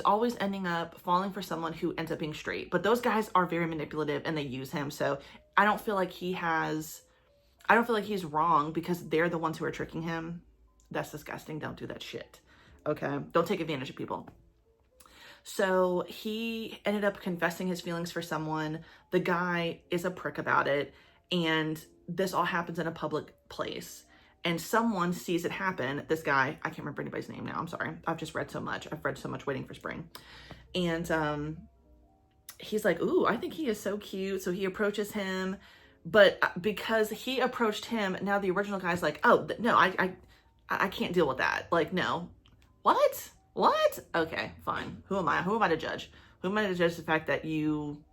always ending up falling for someone who ends up being straight. But those guys are very manipulative and they use him. So I don't feel like he's wrong because they're the ones who are tricking him. That's disgusting. Don't do that shit. Okay? Don't take advantage of people. So he ended up confessing his feelings for someone. The guy is a prick about it. And this all happens in a public place. And someone sees it happen. This guy, I can't remember anybody's name now. I'm sorry. I've just read so much. I've read so much Waiting for Spring. And he's like, ooh, I think he is so cute. So he approaches him. But because he approached him, now the original guy's like, oh, no, I can't deal with that. Like, no. What? Okay, fine. Who am I? Who am I to judge? Who am I to judge the fact that you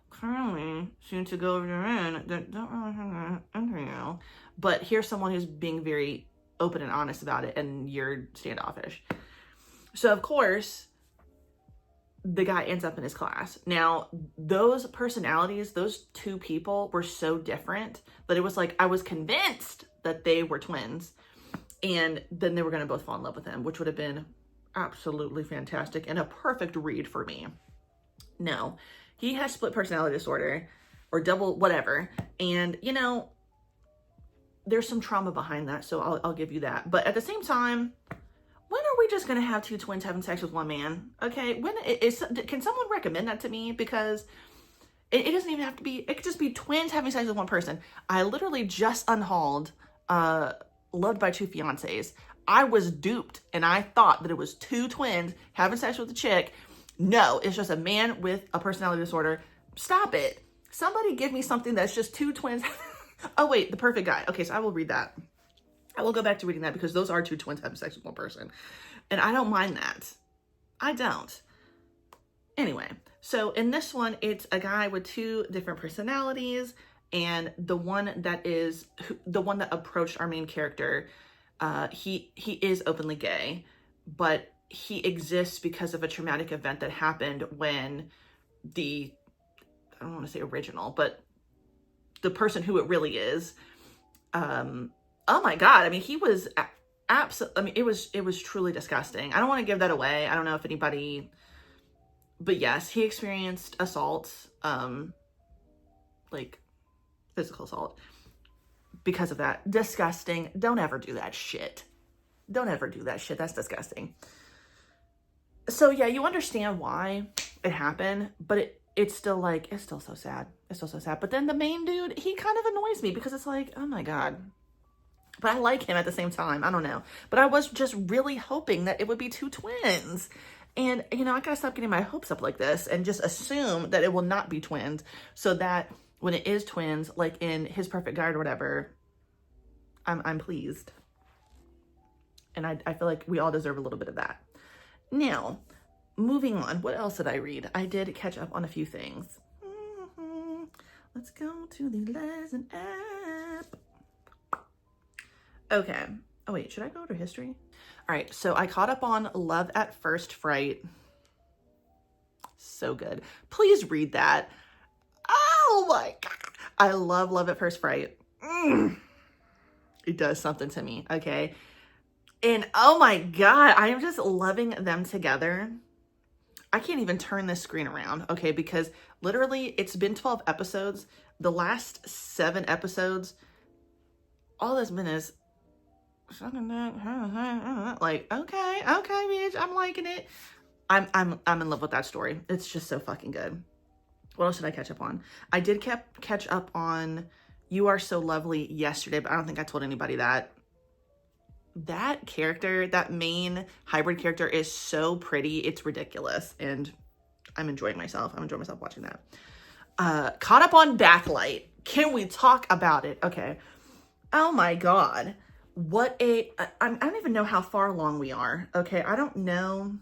currently seem to go over your end that don't really have under you? But here's someone who's being very open and honest about it, and you're standoffish. So, of course, the guy ends up in his class. Now, those personalities, those two people were so different that it was like I was convinced that they were twins. And then they were going to both fall in love with him, which would have been absolutely fantastic and a perfect read for me. No, he has split personality disorder or double whatever. And, you know, there's some trauma behind that. So I'll give you that. But at the same time, when are we just going to have two twins having sex with one man? Okay. Can someone recommend that to me? Because it doesn't even have to be, it could just be twins having sex with one person. I literally just unhauled, Loved by Two Fiancés. I was duped and I thought that it was two twins having sex with a chick. No, it's just a man with a personality disorder. Stop it. Somebody give me something that's just two twins. Oh wait, The Perfect Guy. Okay, so I will read that. I will go back to reading that because those are two twins having sex with one person. And I don't mind that. I don't. Anyway, so in this one, it's a guy with two different personalities. And the one that approached our main character, he is openly gay, but he exists because of a traumatic event that happened when I don't want to say original, but the person who it really is, oh my God. I mean, he was absolutely, I mean, it was truly disgusting. I don't want to give that away. I don't know if anybody, but yes, he experienced assault, like physical assault because of that. Disgusting. Don't ever do that shit. Don't ever do that shit. That's disgusting. So yeah, you understand why it happened, but it's still so sad. It's still so sad. But then the main dude, he kind of annoys me because it's like, oh my God. But I like him at the same time. I don't know. But I was just really hoping that it would be two twins. And, you know, I gotta stop getting my hopes up like this and just assume that it will not be twins, so that when it is twins, like in His Perfect Guide or whatever, I'm pleased. And I feel like we all deserve a little bit of that. Now, moving on. What else did I read? I did catch up on a few things. Let's go to the lesson app. Okay. Oh wait, should I go to history? All right, so I caught up on Love at First Fright. So good. Please read that. Oh my God. I love Love at First Fright. It does something to me, okay? And oh my God, I am just loving them together. I can't even turn this screen around, okay? Because literally it's been 12 episodes. the last 7 episodes, all that's been is like, okay, bitch, I'm liking it. I'm in love with that story. It's just so fucking good. What else did I catch up on? I did catch up on You Are So Lovely yesterday, but I don't think I told anybody that. That character, that main hybrid character, is so pretty. It's ridiculous. And I'm enjoying myself. I'm enjoying myself watching that. Caught up on Backlight. Can we talk about it? Okay. Oh my God. I don't even know how far along we are. Okay. I don't know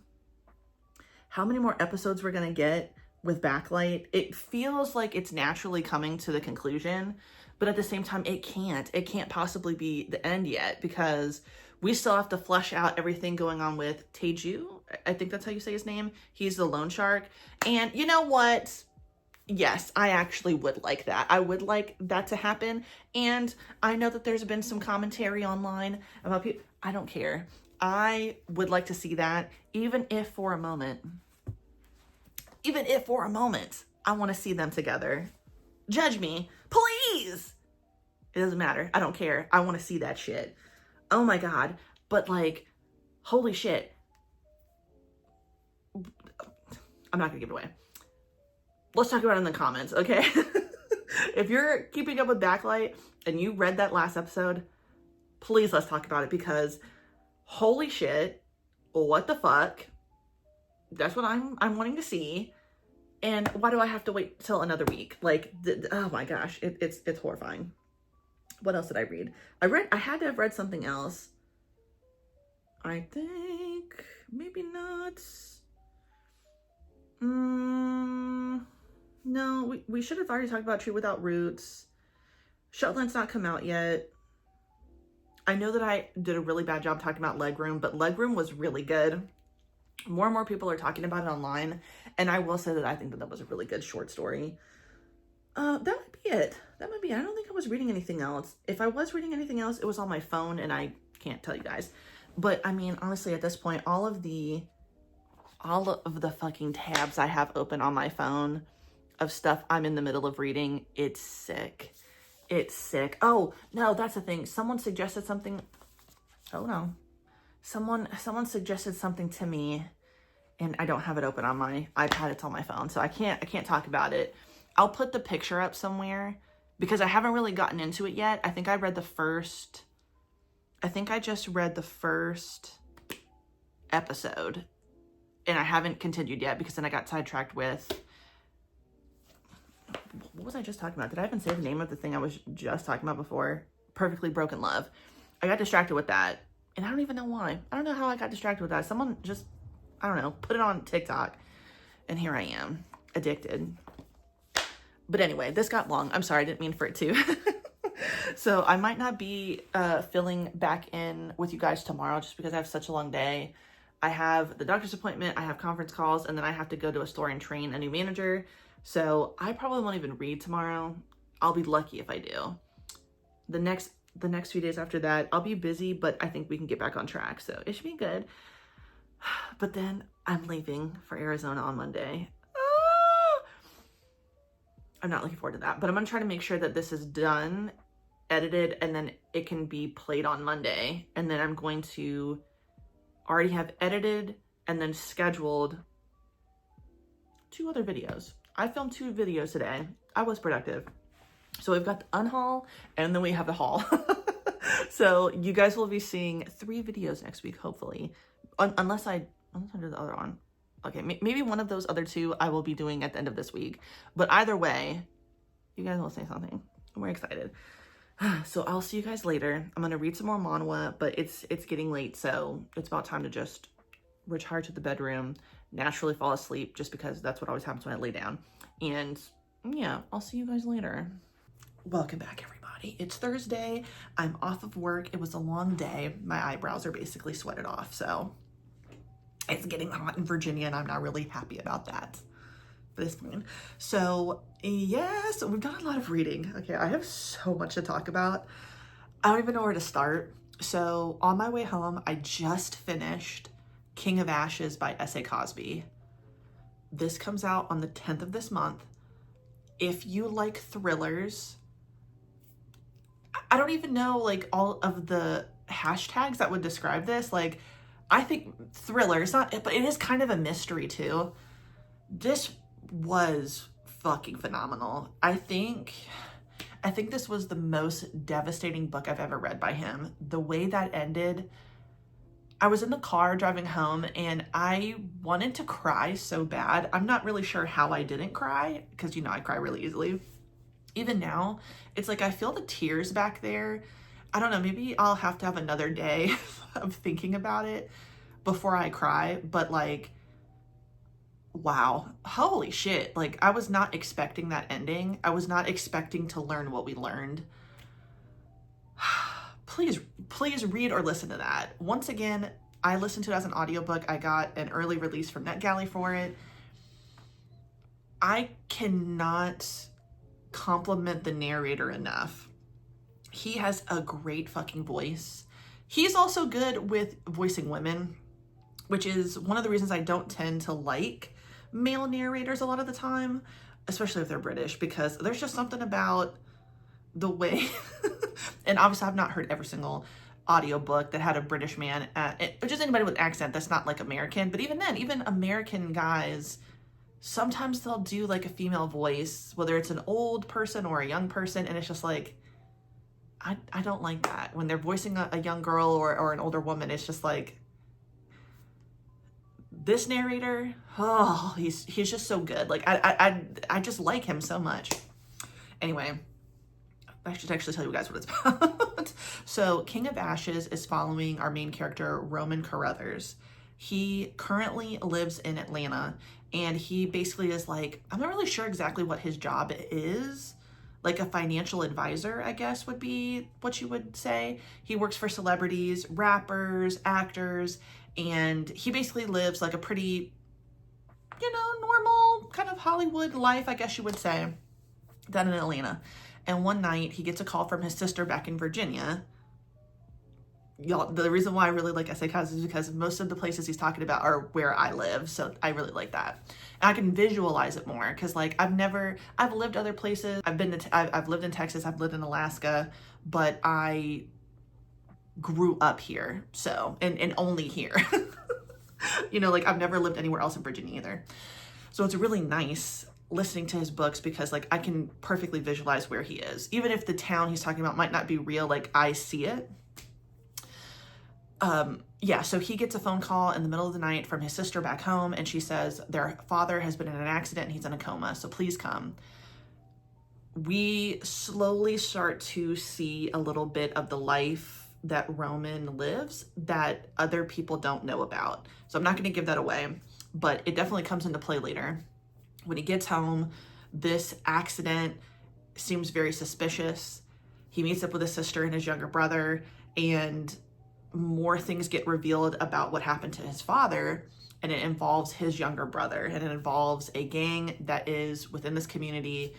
how many more episodes we're going to get with Backlight. It feels like it's naturally coming to the conclusion, but at the same time, it can't possibly be the end yet, because we still have to flesh out everything going on with Taeju. I think that's how you say his name. He's the loan shark. And you know what? Yes, I actually would like that. I would like that to happen. And I know that there's been some commentary online about people. I don't care. I would like to see that, even if for a moment, I want to see them together. Judge me, please. It doesn't matter. I don't care. I want to see that shit. Oh my God. But like, holy shit. I'm not gonna give it away. Let's talk about it in the comments, okay? If you're keeping up with Backlight and you read that last episode, please let's talk about it, because holy shit, what the fuck? That's what I'm wanting to see. And why do I have to wait till another week? Like, oh my gosh, it's horrifying. What else did I read? I had to have read something else. I think maybe not. No, we should have already talked about Tree Without Roots. Shutland's not come out yet. I know that I did a really bad job talking about Legroom, but Legroom was really good. More and more people are talking about it online, and I will say that I think that was a really good short story. That might be it. I don't think I was reading anything else. If I was reading anything else, it was on my phone, and I can't tell you guys. But I mean, honestly, at this point, all of the fucking tabs I have open on my phone of stuff I'm in the middle of reading, it's sick. It's sick. Oh, no, that's the thing. Someone suggested something. Oh, no. Someone suggested something to me, and I don't have it open on my iPad. It's on my phone, so I can't talk about it. I'll put the picture up somewhere, because I haven't really gotten into it yet. I think I just read the first episode, and I haven't continued yet, because then I got sidetracked with, what was I just talking about? Did I even say the name of the thing I was just talking about before? Perfectly Broken Love. I got distracted with that, and I don't even know why. I don't know how I got distracted with that. Someone just, I don't know, put it on TikTok, and here I am, addicted. But anyway, this got long. I'm sorry, I didn't mean for it to. So I might not be filling back in with you guys tomorrow, just because I have such a long day. I have the doctor's appointment, I have conference calls, and then I have to go to a store and train a new manager. So I probably won't even read tomorrow. I'll be lucky if I do. The next few days after that, I'll be busy, but I think we can get back on track. So it should be good. But then I'm leaving for Arizona on Monday. I'm not looking forward to that, but I'm going to try to make sure that this is done, edited, and then it can be played on Monday. And then I'm going to already have edited and then scheduled 2 other videos. I filmed 2 videos today. I was productive. So we've got the unhaul, and then we have the haul. So you guys will be seeing 3 videos next week, hopefully. Unless I do the other one. Okay, maybe one of those other 2 I will be doing at the end of this week. But either way, you guys will say something. We're excited. So I'll see you guys later. I'm going to read some more manhwa, but it's getting late, so it's about time to just retire to the bedroom, naturally fall asleep, just because that's what always happens when I lay down. And yeah, I'll see you guys later. Welcome back, everybody. It's Thursday. I'm off of work. It was a long day. My eyebrows are basically sweated off, so it's getting hot in Virginia, and I'm not really happy about that for this point. So yes, we've done a lot of reading. Okay, I have so much to talk about. I don't even know where to start. So on my way home, I just finished King of Ashes by S.A. Cosby. This comes out on the 10th of this month. If you like thrillers, I don't even know like all of the hashtags that would describe this. Like, I think thriller, it's not, but it is kind of a mystery too. This was fucking phenomenal. I think this was the most devastating book I've ever read by him. The way that ended, I was in the car driving home and I wanted to cry so bad. I'm not really sure how I didn't cry because, you know, I cry really easily. Even now, it's like I feel the tears back there. I don't know, maybe I'll have to have another day of thinking about it before I cry, but like, wow, holy shit. Like, I was not expecting that ending. I was not expecting to learn what we learned. Please read or listen to that. Once again, I listened to it as an audiobook. I got an early release from NetGalley for it. I cannot compliment the narrator enough. He has a great fucking voice. He's also good with voicing women, which is one of the reasons I don't tend to like male narrators a lot of the time, especially if they're British, because there's just something about the way, and obviously I've not heard every single audiobook that had a British man, or just anybody with accent that's not like American, but even then, even American guys, sometimes they'll do like a female voice, whether it's an old person or a young person, and it's just like, I don't like that. When they're voicing a young girl or an older woman, it's just like, this narrator, oh, he's just so good. Like, I just like him so much. Anyway, I should actually tell you guys what it's about. So King of Ashes is following our main character, Roman Carruthers. He currently lives in Atlanta, and he basically is like, I'm not really sure exactly what his job is. Like a financial advisor, I guess would be what you would say. He works for celebrities, rappers, actors, and he basically lives like a pretty, you know, normal kind of Hollywood life, I guess you would say, down in Atlanta. And one night he gets a call from his sister back in Virginia. Y'all, the reason why I really like essay cause is because most of the places he's talking about are where I live. So I really like that. And I can visualize it more because like I've lived other places. I've lived in Texas, I've lived in Alaska, but I grew up here. So, and only here, you know, like I've never lived anywhere else in Virginia either. So it's really nice listening to his books because like I can perfectly visualize where he is. Even if the town he's talking about might not be real, like I see it. Yeah, so he gets a phone call in the middle of the night from his sister back home, and she says their father has been in an accident and he's in a coma, so please come. We slowly start to see a little bit of the life that Roman lives that other people don't know about. So I'm not going to give that away, but it definitely comes into play later. When he gets home, this accident seems very suspicious. He meets up with his sister and his younger brother, and more things get revealed about what happened to his father, and it involves his younger brother, and it involves a gang that is within this community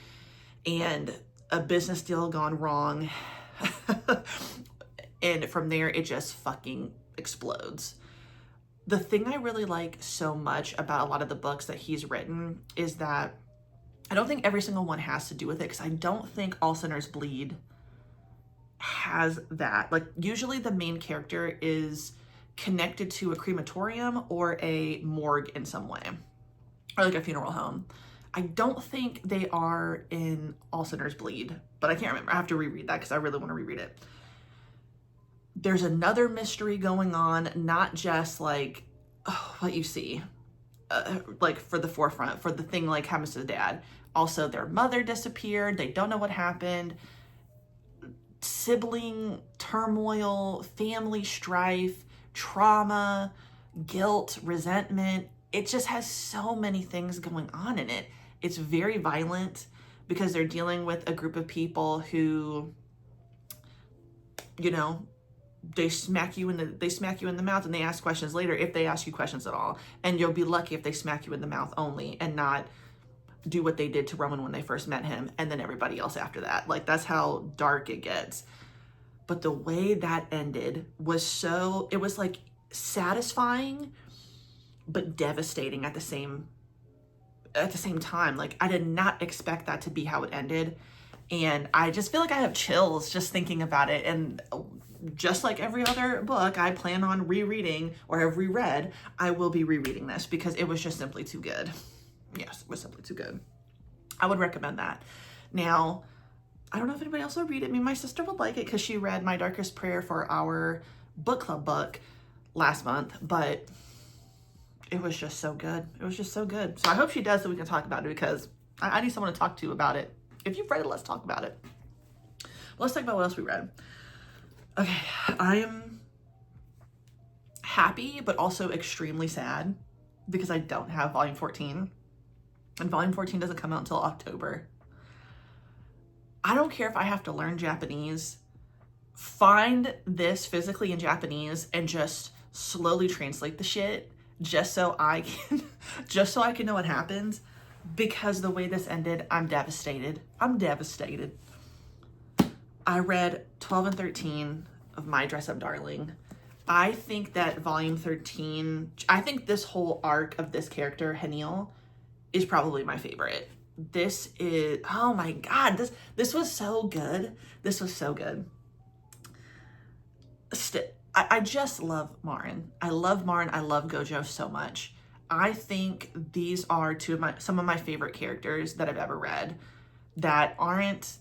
and a business deal gone wrong. And from there, it just fucking explodes. The thing I really like so much about a lot of the books that he's written is that I don't think every single one has to do with it, because I don't think All Sinners Bleed has that. Like, usually the main character is connected to a crematorium or a morgue in some way, or like a funeral home. I don't think they are in All Sinners Bleed, but I can't remember. I have to reread that because I really want to reread it. There's another mystery going on, not just like what you see, like for the forefront, for the thing like happens to the dad. Also, their mother disappeared. They don't know what happened. Sibling turmoil, family strife, trauma, guilt, resentment. It just has so many things going on in it. It's very violent because they're dealing with a group of people who, you know, they smack you in the mouth, and they ask questions later, if they ask you questions at all. And you'll be lucky if they smack you in the mouth only and not do what they did to Roman when they first met him, and then everybody else after that. Like, that's how dark it gets. But the way that ended was it was like satisfying but devastating at the same at the same time, like, I did not expect that to be how it ended. And I just feel like I have chills just thinking about it. And just like every other book I plan on rereading or have reread, I will be rereading this because it was just simply too good. Yes, it was simply too good. I would recommend that. Now, I don't know if anybody else will read it. I mean, my sister would like it because she read My Darkest Prayer for our book club book last month, but it was just so good. It was just so good. So I hope she does so we can talk about it, because I need someone to talk to about it. If you've read it, let's talk about it. Let's talk about what else we read. Okay, I am happy, but also extremely sad because I don't have volume 14. And volume 14 doesn't come out until October. I don't care if I have to learn Japanese. Find this physically in Japanese and just slowly translate the shit just so I can know what happens, because the way this ended, I'm devastated. I'm devastated. I read 12 and 13 of My Dress Up Darling. I think that volume 13, I think this whole arc of this character, Hanil, is probably my favorite. This is, oh my God, this was so good. This was so good. I just love Maren. I love Maren. I love Gojo so much. I think these are some of my favorite characters that I've ever read that aren't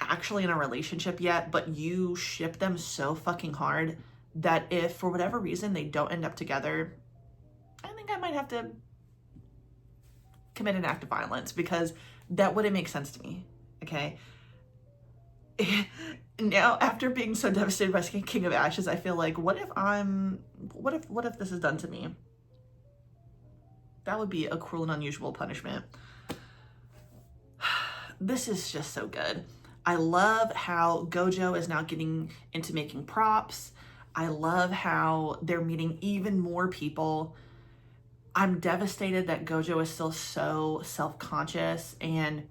actually in a relationship yet, but you ship them so fucking hard that if for whatever reason they don't end up together, I think I might have to commit an act of violence, because that wouldn't make sense to me. Okay. Now, after being so devastated by King of Ashes, I feel like, what if this is done to me? That would be a cruel and unusual punishment. This is just so good. I love how Gojo is now getting into making props. I love how they're meeting even more people. I'm devastated that Gojo is still so self-conscious and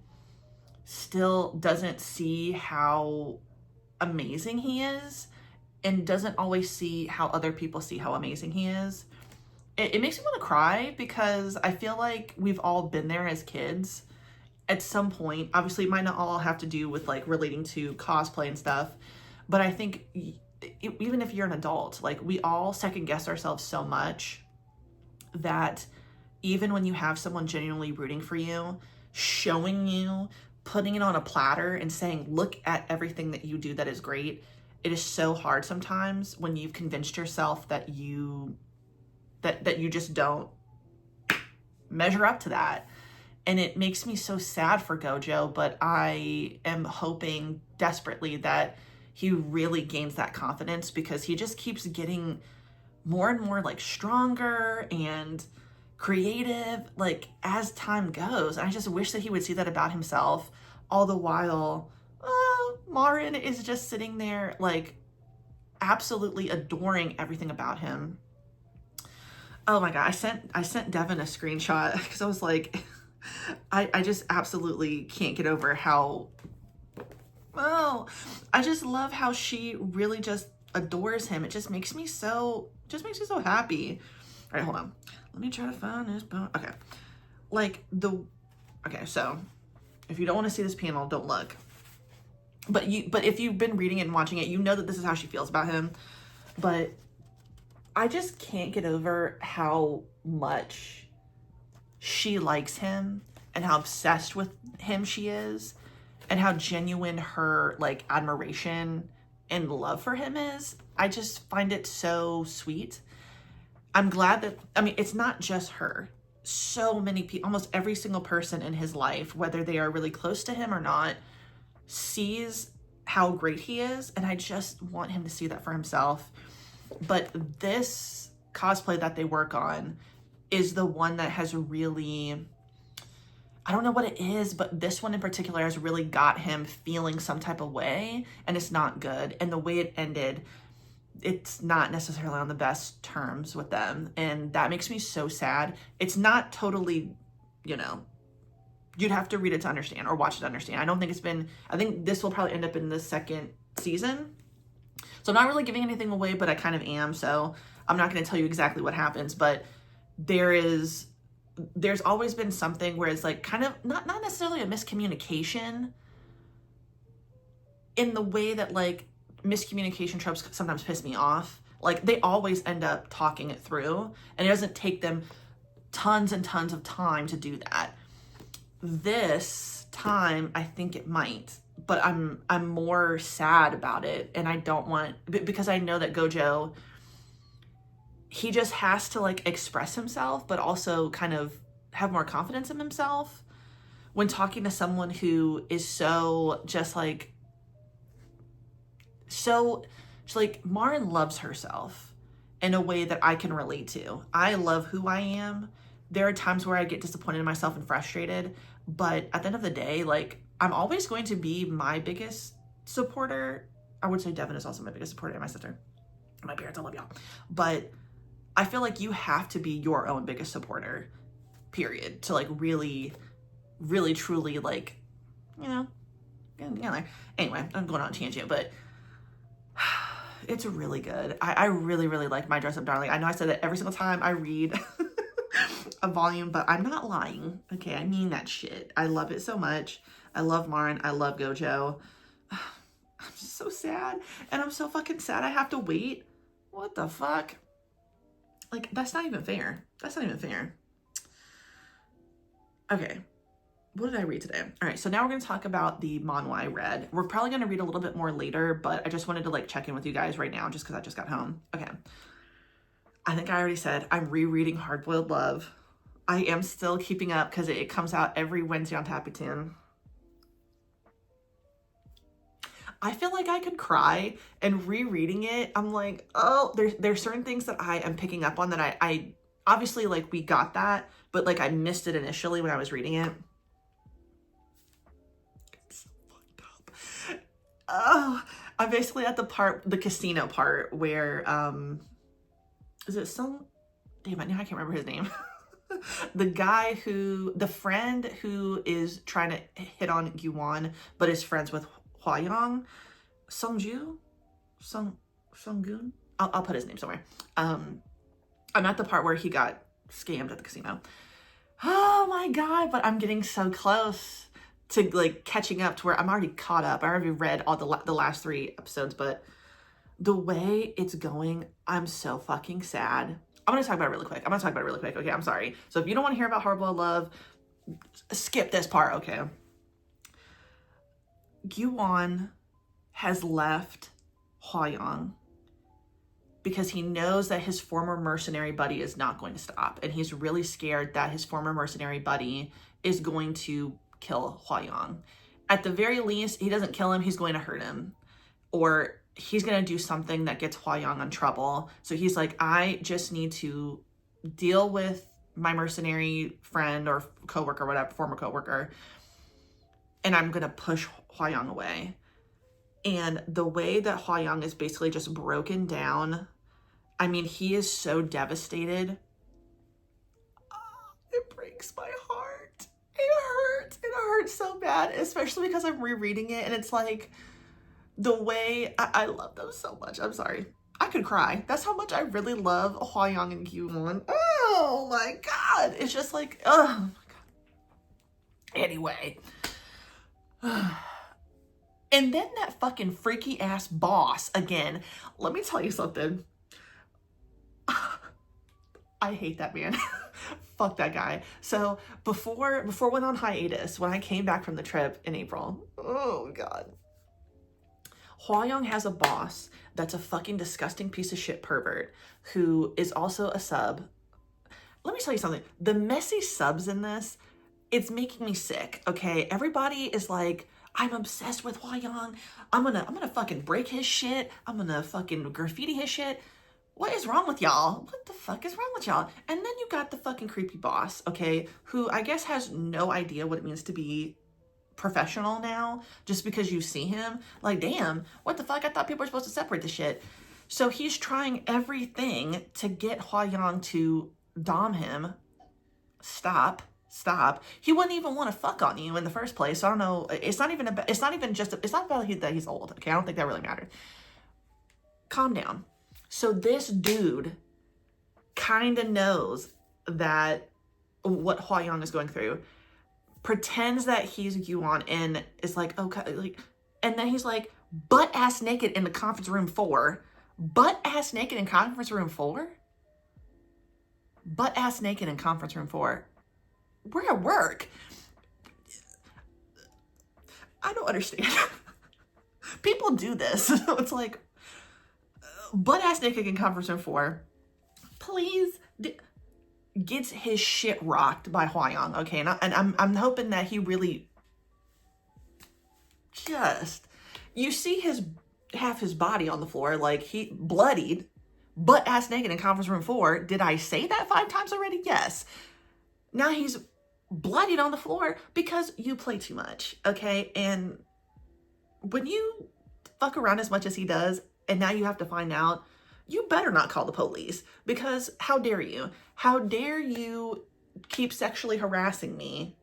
still doesn't see how amazing he is, and doesn't always see how other people see how amazing he is. It makes me want to cry, because I feel like we've all been there as kids at some point. Obviously, it might not all have to do with like relating to cosplay and stuff, but I think even if you're an adult, like, we all second guess ourselves so much that even when you have someone genuinely rooting for you, showing you, putting it on a platter and saying, look at everything that you do that is great, it is so hard sometimes when you've convinced yourself that you just don't measure up to that. And it makes me so sad for Gojo, but I am hoping desperately that he really gains that confidence, because he just keeps getting more and more like stronger and creative, like, as time goes. I just wish that he would see that about himself, all the while Maren is just sitting there like absolutely adoring everything about him. Oh my God, I sent Devin a screenshot because I was like, I just absolutely can't get over how, I just love how she really just adores him. It just makes me so happy. All right, hold on. Let me try to find this poem. Okay. Okay, so if you don't want to see this panel, don't look. But if you've been reading it and watching it, you know that this is how she feels about him. But I just can't get over how much she likes him and how obsessed with him she is, and how genuine her like admiration and love for him is. I just find it so sweet. I'm glad that, I mean, it's not just her. So many people, almost every single person in his life, whether they are really close to him or not, sees how great he is. And I just want him to see that for himself. But this cosplay that they work on is the one that has really, I don't know what it is, but this one in particular has really got him feeling some type of way, and it's not good. And the way it ended, it's not necessarily on the best terms with them, and that makes me so sad. It's not totally, you'd have to read it to understand or watch it to understand. I think this will probably end up in the second season. So I'm not really giving anything away, but I kind of am. So I'm not going to tell you exactly what happens, but there is there's always been something where it's like kind of not necessarily a miscommunication in the way that like miscommunication tropes sometimes piss me off. Like they always end up talking it through, and it doesn't take them tons and tons of time to do that. This time, I think it might, but I'm more sad about it, and I don't want, because I know that Gojo, he just has to like express himself, but also kind of have more confidence in himself when talking to someone who is so just like, so like Maren loves herself in a way that I can relate to. I love who I am. There are times where I get disappointed in myself and frustrated, but at the end of the day, like I'm always going to be my biggest supporter. I would say Devin is also my biggest supporter, and my sister, my parents, I love y'all. But I feel like you have to be your own biggest supporter, period, to like really, really, truly like, you know, get together. Anyway, I'm going on a tangent, but it's really good. I really, really like My Dress Up Darling. I know I said that every single time I read a volume, but I'm not lying. Okay, I mean that shit. I love it so much. I love Maren. I love Gojo. I'm just so sad. And I'm so fucking sad I have to wait. What the fuck? Like, that's not even fair. That's not even fair. Okay. What did I read today? All right, so now we're going to talk about the manhwa I read. We're probably going to read a little bit more later, but I just wanted to like check in with you guys right now just because I just got home. Okay. I think I already said I'm rereading Hardboiled Love. I am still keeping up because it comes out every Wednesday on Cappuccino. I feel like I could cry, and rereading it, I'm like, oh, there's certain things that I am picking up on that I obviously like we got that, but like I missed it initially when I was reading it. It's so fucked up. Oh, I'm basically at the casino part where is it some, damn it, now I can't remember his name. The friend who is trying to hit on Yuan, but is friends with Hwayong, Sunggoon. I'll put his name somewhere. I'm at the part where he got scammed at the casino. Oh my god, but I'm getting so close to like catching up to where I'm already caught up. I already read all the last 3 episodes, but the way it's going, I'm so fucking sad. I'm gonna talk about it really quick. Okay, I'm sorry. So if you don't want to hear about Hardboiled Love, skip this part, okay? Yuan has left Hwayong because he knows that his former mercenary buddy is not going to stop. And he's really scared that his former mercenary buddy is going to kill Hwayong. At the very least, he doesn't kill him, he's going to hurt him. Or he's going to do something that gets Hwayong in trouble. So he's like, I just need to deal with my mercenary friend or coworker, whatever, former coworker, and I'm going to push Hwayong away. And the way that Hwayong is basically just broken down, I mean, he is so devastated. It breaks my heart. It hurts so bad, especially because I'm rereading it and it's like the way I love them so much. I'm sorry. I could cry. That's how much I really love Hwayong and Yuan. Oh my god. It's just like, oh my god. Anyway. And then that fucking freaky ass boss again. Let me tell you something. I hate that man. Fuck that guy. So before we went on hiatus, when I came back from the trip in April, oh god. Hwayong has a boss that's a fucking disgusting piece of shit pervert who is also a sub. Let me tell you something. The messy subs in this, it's making me sick, okay? Everybody is like, I'm obsessed with Hwayong. I'm gonna fucking break his shit. I'm gonna fucking graffiti his shit. What is wrong with y'all? What the fuck is wrong with y'all? And then you got the fucking creepy boss, okay? Who I guess has no idea what it means to be professional now, just because you see him. Like, damn, what the fuck? I thought people were supposed to separate the shit. So he's trying everything to get Hwayong to dom him. Stop. He wouldn't even want to fuck on you in the first place. So I don't know. It's not about that he's old. Okay, I don't think that really mattered. Calm down. So this dude kind of knows that what Hwa-young is going through, pretends that he's Yuan and is like, okay, like, and then he's like butt-ass naked in the conference room 4. Butt-ass naked in conference room 4? Butt-ass naked in conference room 4. We're at work. I don't understand. People do this. It's like, butt-ass naked in conference room 4. Please. Gets his shit rocked by Hwa-young, okay? And I'm hoping that he really just, you see half his body on the floor, like he bloodied, butt ass naked in conference room 4. Did I say that 5 times already? Yes. Now he's bloodied on the floor because you play too much, okay? And when you fuck around as much as he does, and now you have to find out, you better not call the police, because how dare you? How dare you keep sexually harassing me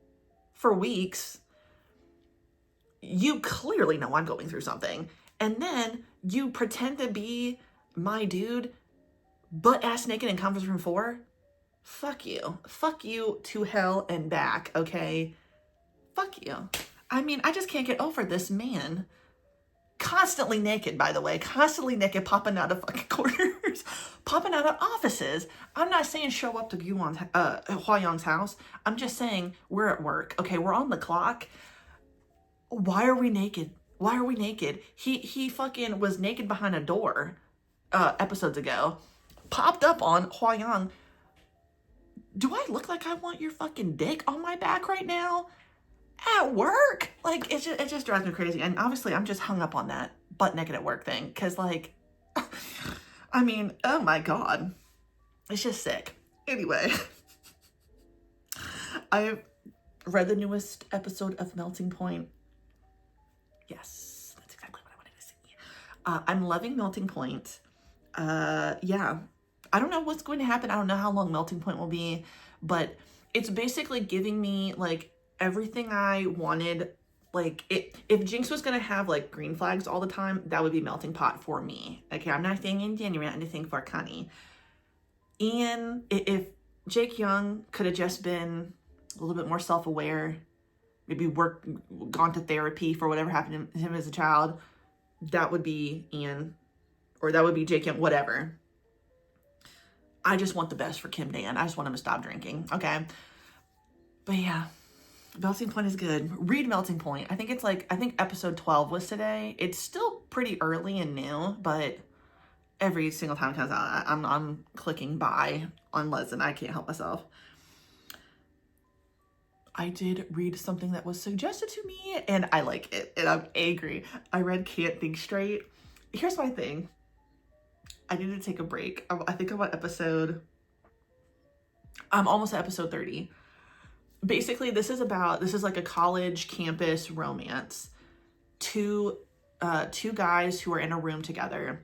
for weeks? You clearly know I'm going through something. And then you pretend to be my dude, butt ass naked in conference room 4? Fuck you. Fuck you to hell and back, okay? Fuck you. I mean, I just can't get over this man. Constantly naked, by the way. Constantly naked, popping out of fucking corners. Popping out of offices. I'm not saying show up to Hwa-young's house. I'm just saying we're at work. Okay, we're on the clock. Why are we naked? Why are we naked? He fucking was naked behind a door episodes ago. Popped up on Hwa-young. Do I look like I want your fucking dick on my back right now? At work? Like, it just drives me crazy. And obviously, I'm just hung up on that butt naked at work thing. Because, like, I mean, oh my God. It's just sick. Anyway. I've read the newest episode of Melting Point. Yes, that's exactly what I wanted to see. I'm loving Melting Point. Yeah. I don't know what's going to happen. I don't know how long Melting Point will be. But it's basically giving me, like, everything I wanted. Like, if Jinx was gonna have like green flags all the time, that would be Melting Pot for me. Okay, I'm not saying in January, anything for Connie. And if Jake Young could have just been a little bit more self-aware, maybe gone to therapy for whatever happened to him as a child, that would be Ian, or that would be Jake Young, whatever. I just want the best for Kim Dan. I just want him to stop drinking, okay? But yeah. Melting Point is good. Read Melting Point. I think episode 12 was today. It's still pretty early and new, but every single time it comes out, I'm clicking buy on Lesson. I can't help myself. I did read something that was suggested to me, and I like it, and I'm angry. I read Can't Think Straight. Here's my thing. I need to take a break. I think I'm almost at episode 30. Basically, this is like a college campus romance. Two guys who are in a room together.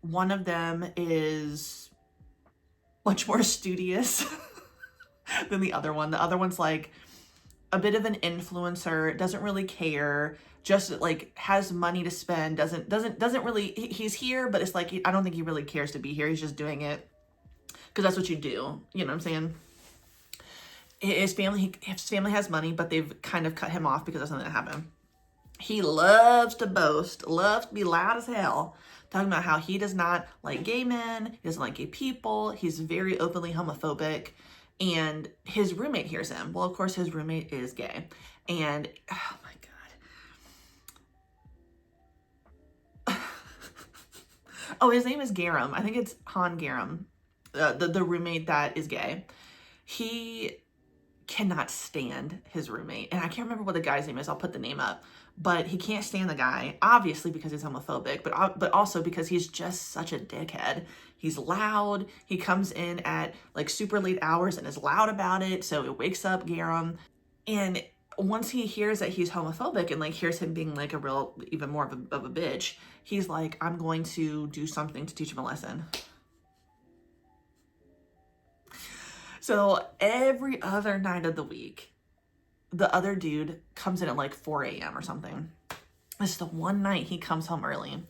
One of them is much more studious than the other one. The other one's like a bit of an influencer, doesn't really care, just like has money to spend, doesn't really, he's here, but it's like, I don't think he really cares to be here. He's just doing it because that's what you do. You know what I'm saying? His family has money, but they've kind of cut him off because of something that happened. He loves to boast, loves to be loud as hell, talking about how he does not like gay men, he doesn't like gay people, he's very openly homophobic, and his roommate hears him. Well, of course, his roommate is gay, and oh my God. Oh, his name is Garam. I think it's Han Garam, the roommate that is gay. He cannot stand his roommate, and I can't remember what the guy's name is. I'll put the name up, but he can't stand the guy, obviously because he's homophobic, but also because he's just such a dickhead. He's loud. He comes in at like super late hours and is loud about it, so it wakes up Garam. And once he hears that he's homophobic and like hears him being like a real, even more of a bitch, he's like, I'm going to do something to teach him a lesson. So every other night of the week, the other dude comes in at like 4 a.m. or something. It's the one night he comes home early,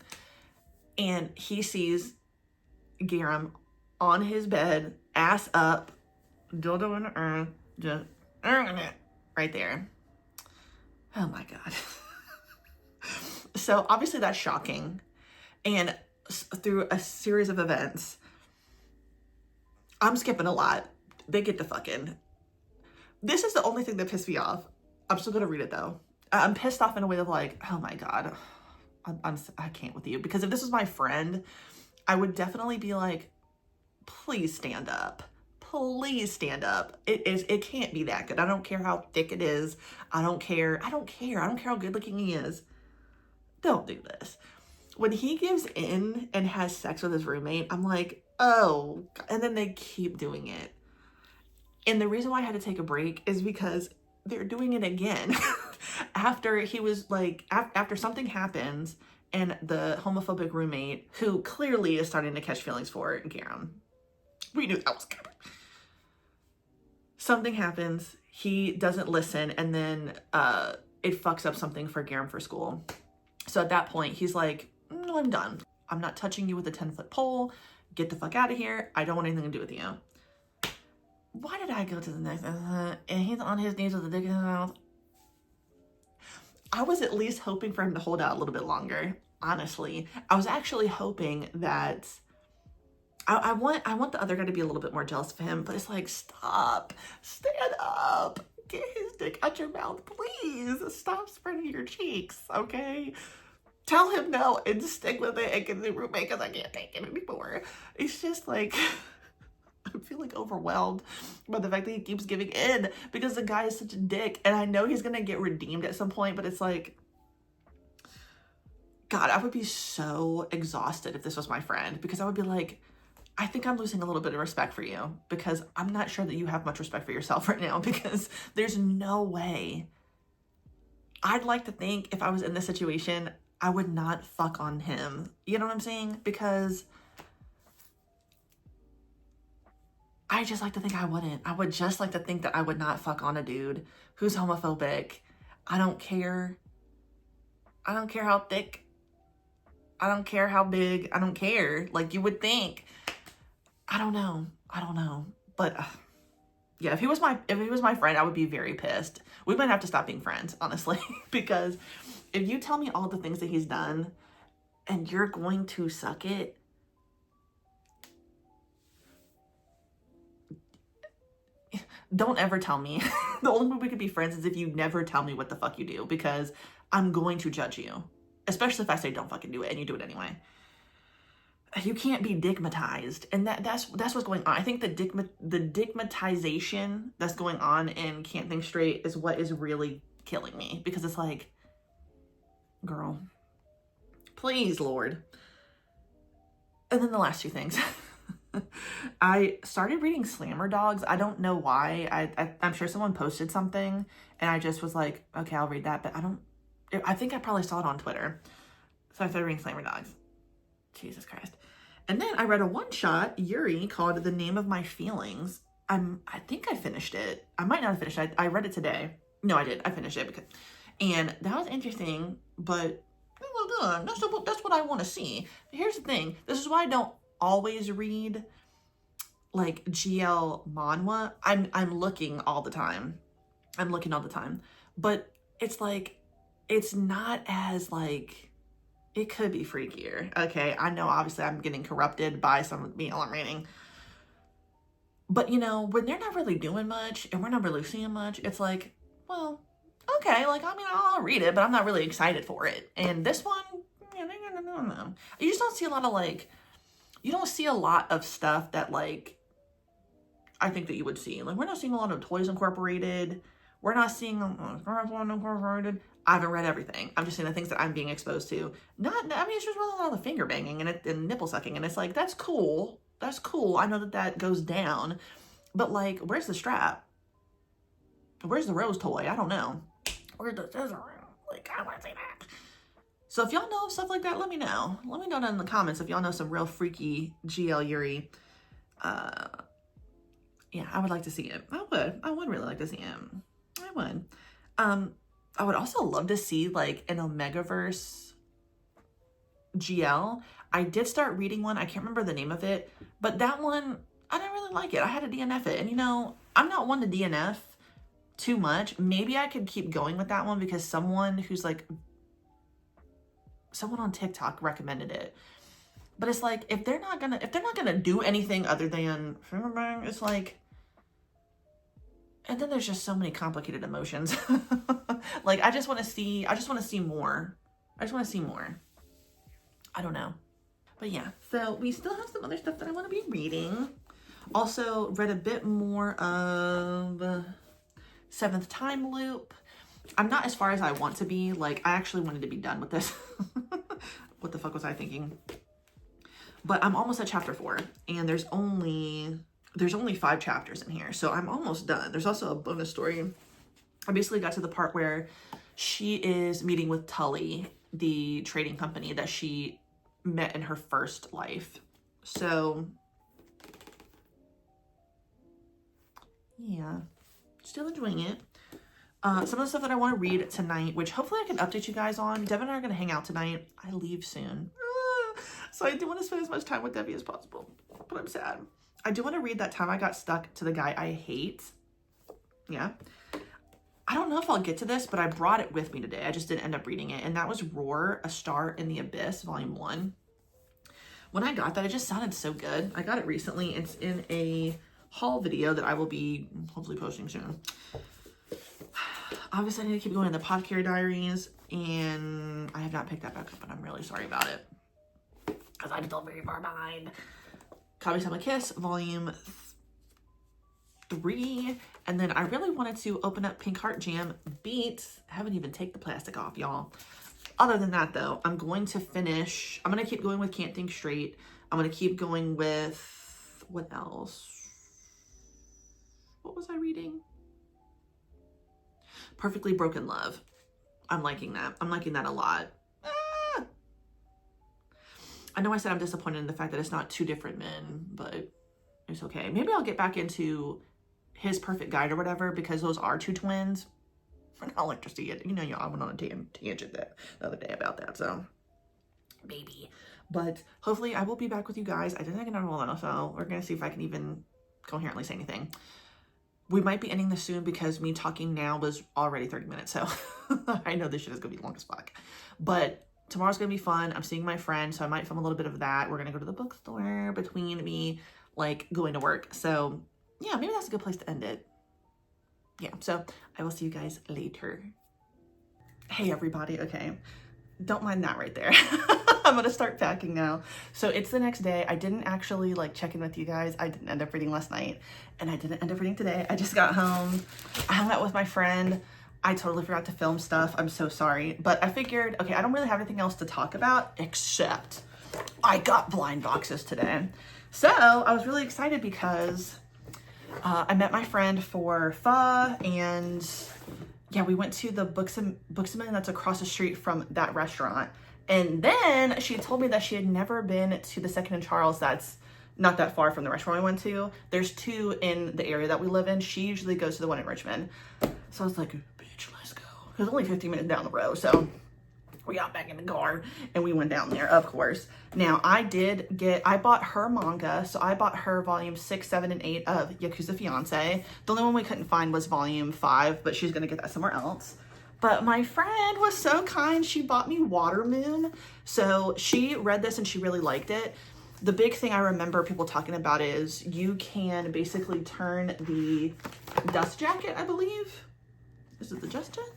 and he sees Garam on his bed, ass up, dildo in the earth, Just right there. Oh my God. So obviously that's shocking. And through a series of events, I'm skipping a lot. They get to fucking. This is the only thing that pissed me off. I'm still gonna read it though. I'm pissed off in a way of like, oh my God, I can't with you. Because if this was my friend, I would definitely be like, please stand up. Please stand up. It can't be that good. I don't care how thick it is. I don't care how good looking he is. Don't do this. When he gives in and has sex with his roommate, I'm like, oh, and then they keep doing it. And the reason why I had to take a break is because they're doing it again. After he was like, after something happens and the homophobic roommate, who clearly is starting to catch feelings for Garum, we knew that was coming. Something happens, he doesn't listen, and then it fucks up something for Garum for school. So at that point, he's like, no, I'm done. I'm not touching you with a 10-foot pole. Get the fuck out of here. I don't want anything to do with you. Why did I go to the next? And he's on his knees with a dick in his mouth. I was at least hoping for him to hold out a little bit longer. Honestly, I was actually hoping that I want the other guy to be a little bit more jealous of him. But it's like, stop, stand up, get his dick out your mouth, please. Stop spreading your cheeks, okay? Tell him no and stick with it and get the roommate because I can't take it anymore. It's just like, I'm feeling overwhelmed by the fact that he keeps giving in because the guy is such a dick. And I know he's going to get redeemed at some point, but it's like, God, I would be so exhausted if this was my friend because I would be like, I think I'm losing a little bit of respect for you because I'm not sure that you have much respect for yourself right now because there's no way. I'd like to think if I was in this situation, I would not fuck on him. You know what I'm saying? Because I just like to think I wouldn't. I would just like to think that I would not fuck on a dude who's homophobic. I don't care. I don't care how thick. I don't care how big. I don't care. Like you would think. I don't know. But yeah, if he was my friend, I would be very pissed. We might have to stop being friends, honestly, because if you tell me all the things that he's done and you're going to suck it, don't ever tell me. The only way we could be friends is if you never tell me what the fuck you do, because I'm going to judge you, especially if I say don't fucking do it and you do it anyway. You can't be digmatized, and that's what's going on. I think the digmatization that's going on in Can't Think Straight is what is really killing me, because it's like, girl, please, Lord. And then the last two things. I started reading Slammer Dogs. I don't know why. I'm sure someone posted something and I just was like, okay, I'll read that, but I think I probably saw it on Twitter. So I started reading Slammer Dogs. Jesus Christ. And then I read a one-shot, Yuri, called The Name of My Feelings. I think I finished it. I might not have finished it. I read it today. No, I did. I finished it and that was interesting, but well done. That's what I want to see. Here's the thing. This is why I don't always read like GL manhwa. I'm looking all the time. But it's like, it's not as like, it could be freakier. Okay, I know obviously I'm getting corrupted by some of the BL I'm reading. But you know, when they're not really doing much and we're not really seeing much, it's like, well, okay, like, I mean, I'll read it, but I'm not really excited for it. And this one, no. You just don't see a lot of like, you don't see a lot of stuff that like, I think that you would see. Like, we're not seeing a lot of Toys Incorporated. We're not seeing Incorporated. I haven't read everything. I'm just saying the things that I'm being exposed to. It's just really a lot of finger banging and nipple sucking. And it's like, that's cool. That's cool. I know that goes down. But like, where's the strap? Where's the rose toy? I don't know. Where's the scissor? Like, I want to see that. So if y'all know of stuff like that, let me know. Let me know down in the comments if y'all know some real freaky GL Yuri. Yeah, I would like to see it. I would really like to see it. I would. I would also love to see like an Omegaverse GL. I did start reading one. I can't remember the name of it, but that one, I didn't really like it. I had to DNF it. And you know, I'm not one to DNF too much. Maybe I could keep going with that one because someone on TikTok recommended it. But it's like, if they're not gonna do anything other than, it's like, and then there's just so many complicated emotions. Like, I just want to see more. I don't know. But yeah, so we still have some other stuff that I want to be reading. Also read a bit more of Seventh Time Loop. I'm not as far as I want to be. Like, I actually wanted to be done with this. What the fuck was I thinking? But I'm almost at chapter 4, and there's only 5 chapters in here, so I'm almost done. There's also a bonus story. I basically got to the part where she is meeting with Tully, the trading company that she met in her first life. So yeah, still enjoying it. Some of the stuff that I want to read tonight, which hopefully I can update you guys on. Devin and I are going to hang out tonight. I leave soon. So I do want to spend as much time with Debbie as possible, but I'm sad. I do want to read That Time I Got Stuck to the Guy I Hate. Yeah. I don't know if I'll get to this, but I brought it with me today. I just didn't end up reading it. And that was Roar, A Star in the Abyss, Volume 1. When I got that, it just sounded so good. I got it recently. It's in a haul video that I will be hopefully posting soon. Obviously, I need to keep going in the Pod Care Diaries, and I have not picked that back up, and I'm really sorry about it, because I'm still very far behind. Caught Me Time a Kiss, Volume 3, and then I really wanted to open up Pink Heart Jam Beats. I haven't even taken the plastic off, y'all. Other than that, though, I'm going to keep going with Can't Think Straight. I'm going to keep going with, what else? What was I reading? Perfectly Broken Love. I'm liking that. I'm liking that a lot. I know I said I'm disappointed in the fact that it's not 2 different men, but it's okay. Maybe I'll get back into His Perfect Guide or whatever, because those are 2 twins. And I like to see it. You know, I went on a tangent the other day about that, so maybe. But hopefully I will be back with you guys. I didn't get on all that, so we're going to see if I can even coherently say anything. We might be ending this soon because me talking now was already 30 minutes, so I know this shit is going to be long as fuck. But tomorrow's going to be fun. I'm seeing my friend, so I might film a little bit of that. We're going to go to the bookstore between me, like, going to work. So, yeah, maybe that's a good place to end it. Yeah, so I will see you guys later. Hey, everybody. Okay, don't mind that right there. I'm going to start packing now. So it's the next day. I didn't actually, like, check in with you guys. I didn't end up reading last night, and I didn't end up reading today. I just got home. I hung out with my friend. I totally forgot to film stuff. I'm so sorry. But I figured, okay, I don't really have anything else to talk about except I got blind boxes today. So I was really excited because I met my friend for pho, and yeah, we went to the Booksman that's across the street from that restaurant. And then she told me that she had never been to the Second and Charles that's not that far from the restaurant we went to. There's 2 in the area that we live in. She usually goes to the one in Richmond. So I was like, bitch, let's go. It was only 15 minutes down the road, so we got back in the car and we went down there, of course. Now, I bought her manga, so I bought her volume 6, 7, and 8 of Yakuza Fiancé. The only one we couldn't find was volume 5, but she's gonna get that somewhere else. But my friend was so kind. She bought me Water Moon. So she read this and she really liked it. The big thing I remember people talking about is you can basically turn the dust jacket, I believe. Is it the dust jacket?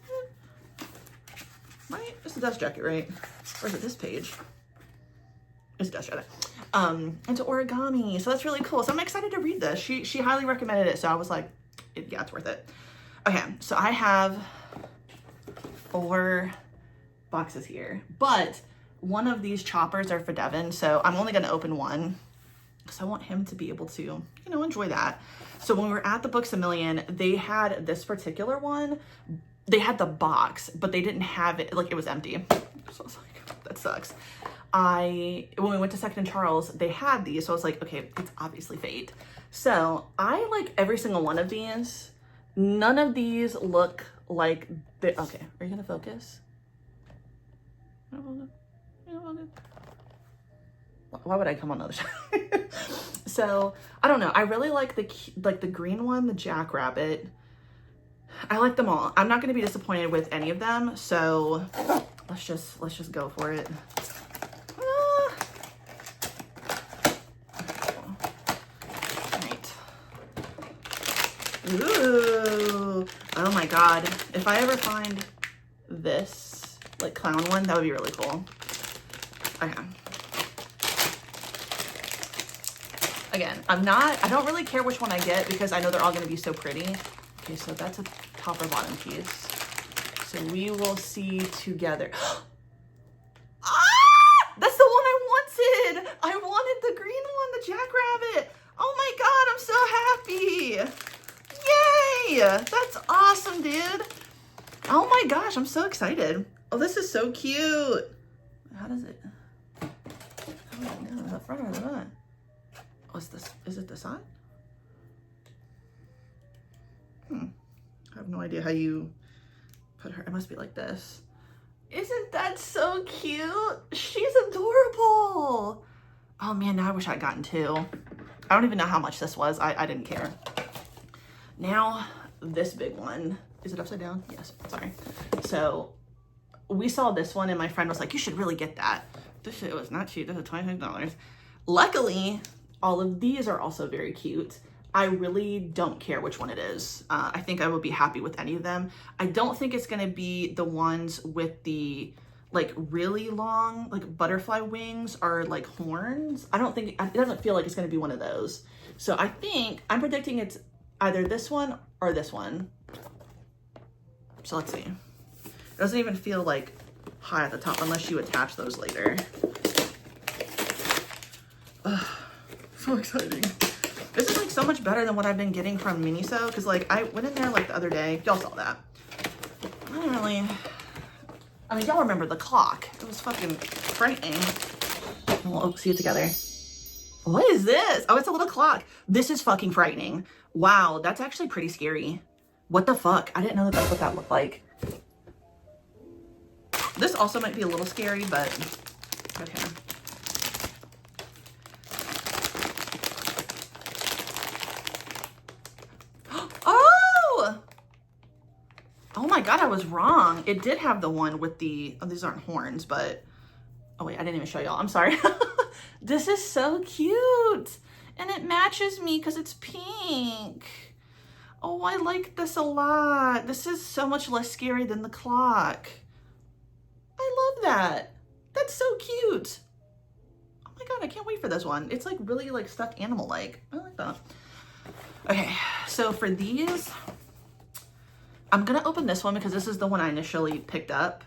Right? It's the dust jacket, right? Or is it this page? It's a dust jacket. Into origami. So that's really cool. So I'm excited to read this. She highly recommended it. So I was like, yeah, it's worth it. Okay, so I have 4 boxes here, but one of these choppers are for Devin, so I'm only going to open one because I want him to be able to, you know, enjoy that. So when we were at the Books A Million, they had this particular one. They had the box, but they didn't have it, like, it was empty. So I was like, that sucks. When we went to Second and Charles, they had these, so I was like, okay, it's obviously fate. So I like every single one of these. None of these look like okay, are you gonna focus? Why would I come on the other side? So I don't know. I really like the green one, the Jackrabbit. I like them all. I'm not going to be disappointed with any of them. So let's just go for it. Right. Ooh. Oh my God. If I ever find this like clown one, that would be really cool. Okay. Again, I don't really care which one I get because I know they're all going to be so pretty. Okay, so that's a top or bottom piece. So we will see together. Ah! That's the one I wanted! I wanted the green one, the Jackrabbit. Oh my God, I'm so happy. Yay! That's awesome, dude. Oh my gosh, I'm so excited. Oh, this is so cute. How does it? How do I know? The front or the back? What's this? Is it the side? I have no idea how you put her. It must be like this. Isn't that so cute? She's adorable. Oh man, now I wish I'd gotten two. I don't even know how much this was. I didn't care. Now, this big one. Is it upside down? Yes, sorry. So we saw this one and my friend was like, you should really get that. This shit was not cheap. This is $25. Luckily, all of these are also very cute. I really don't care which one it is. I think I would be happy with any of them. I don't think it's gonna be the ones with the like really long, like butterfly wings or like horns. I don't think, it doesn't feel like it's gonna be one of those. So I think, I'm predicting it's either this one or this one. So let's see. It doesn't even feel like high at the top unless you attach those later. Ugh, so exciting. This is like so much better than what I've been getting from Miniso, because like I went in there like the other day. Y'all saw that. I don't really, I mean, y'all remember the clock. It was fucking frightening. We'll see it together. What is this? Oh, it's a little clock. This is fucking frightening. Wow, that's actually pretty scary. What the fuck? I didn't know that that's what that looked like. This also might be a little scary, but okay. Oh my God, I was wrong. It did have the one with the, oh, these aren't horns, but, oh wait, I didn't even show y'all. I'm sorry. This is so cute. And it matches me because it's pink. Oh, I like this a lot. This is so much less scary than the clock. I love that. That's so cute. Oh my God, I can't wait for this one. It's like really like stuffed animal-like. I like that. Okay, so for these, I'm gonna open this one because this is the one I initially picked up.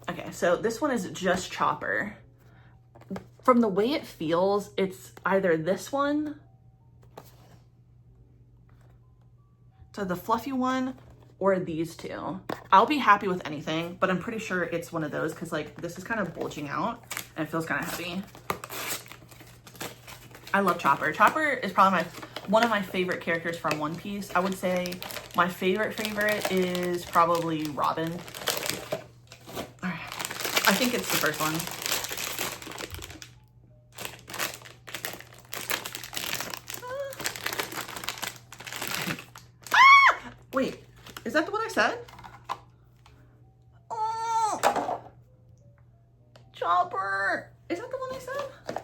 Okay, so this one is just Chopper. From the way it feels, it's either this one, so the fluffy one, or these two. I'll be happy with anything, but I'm pretty sure it's one of those because like this is kind of bulging out and it feels kind of heavy. I love Chopper. Chopper is probably one of my favorite characters from One Piece. I would say my favorite is probably Robin. All right. I think it's the first one. Wait, is that the one I said? Oh, Chopper. Is that the one I said?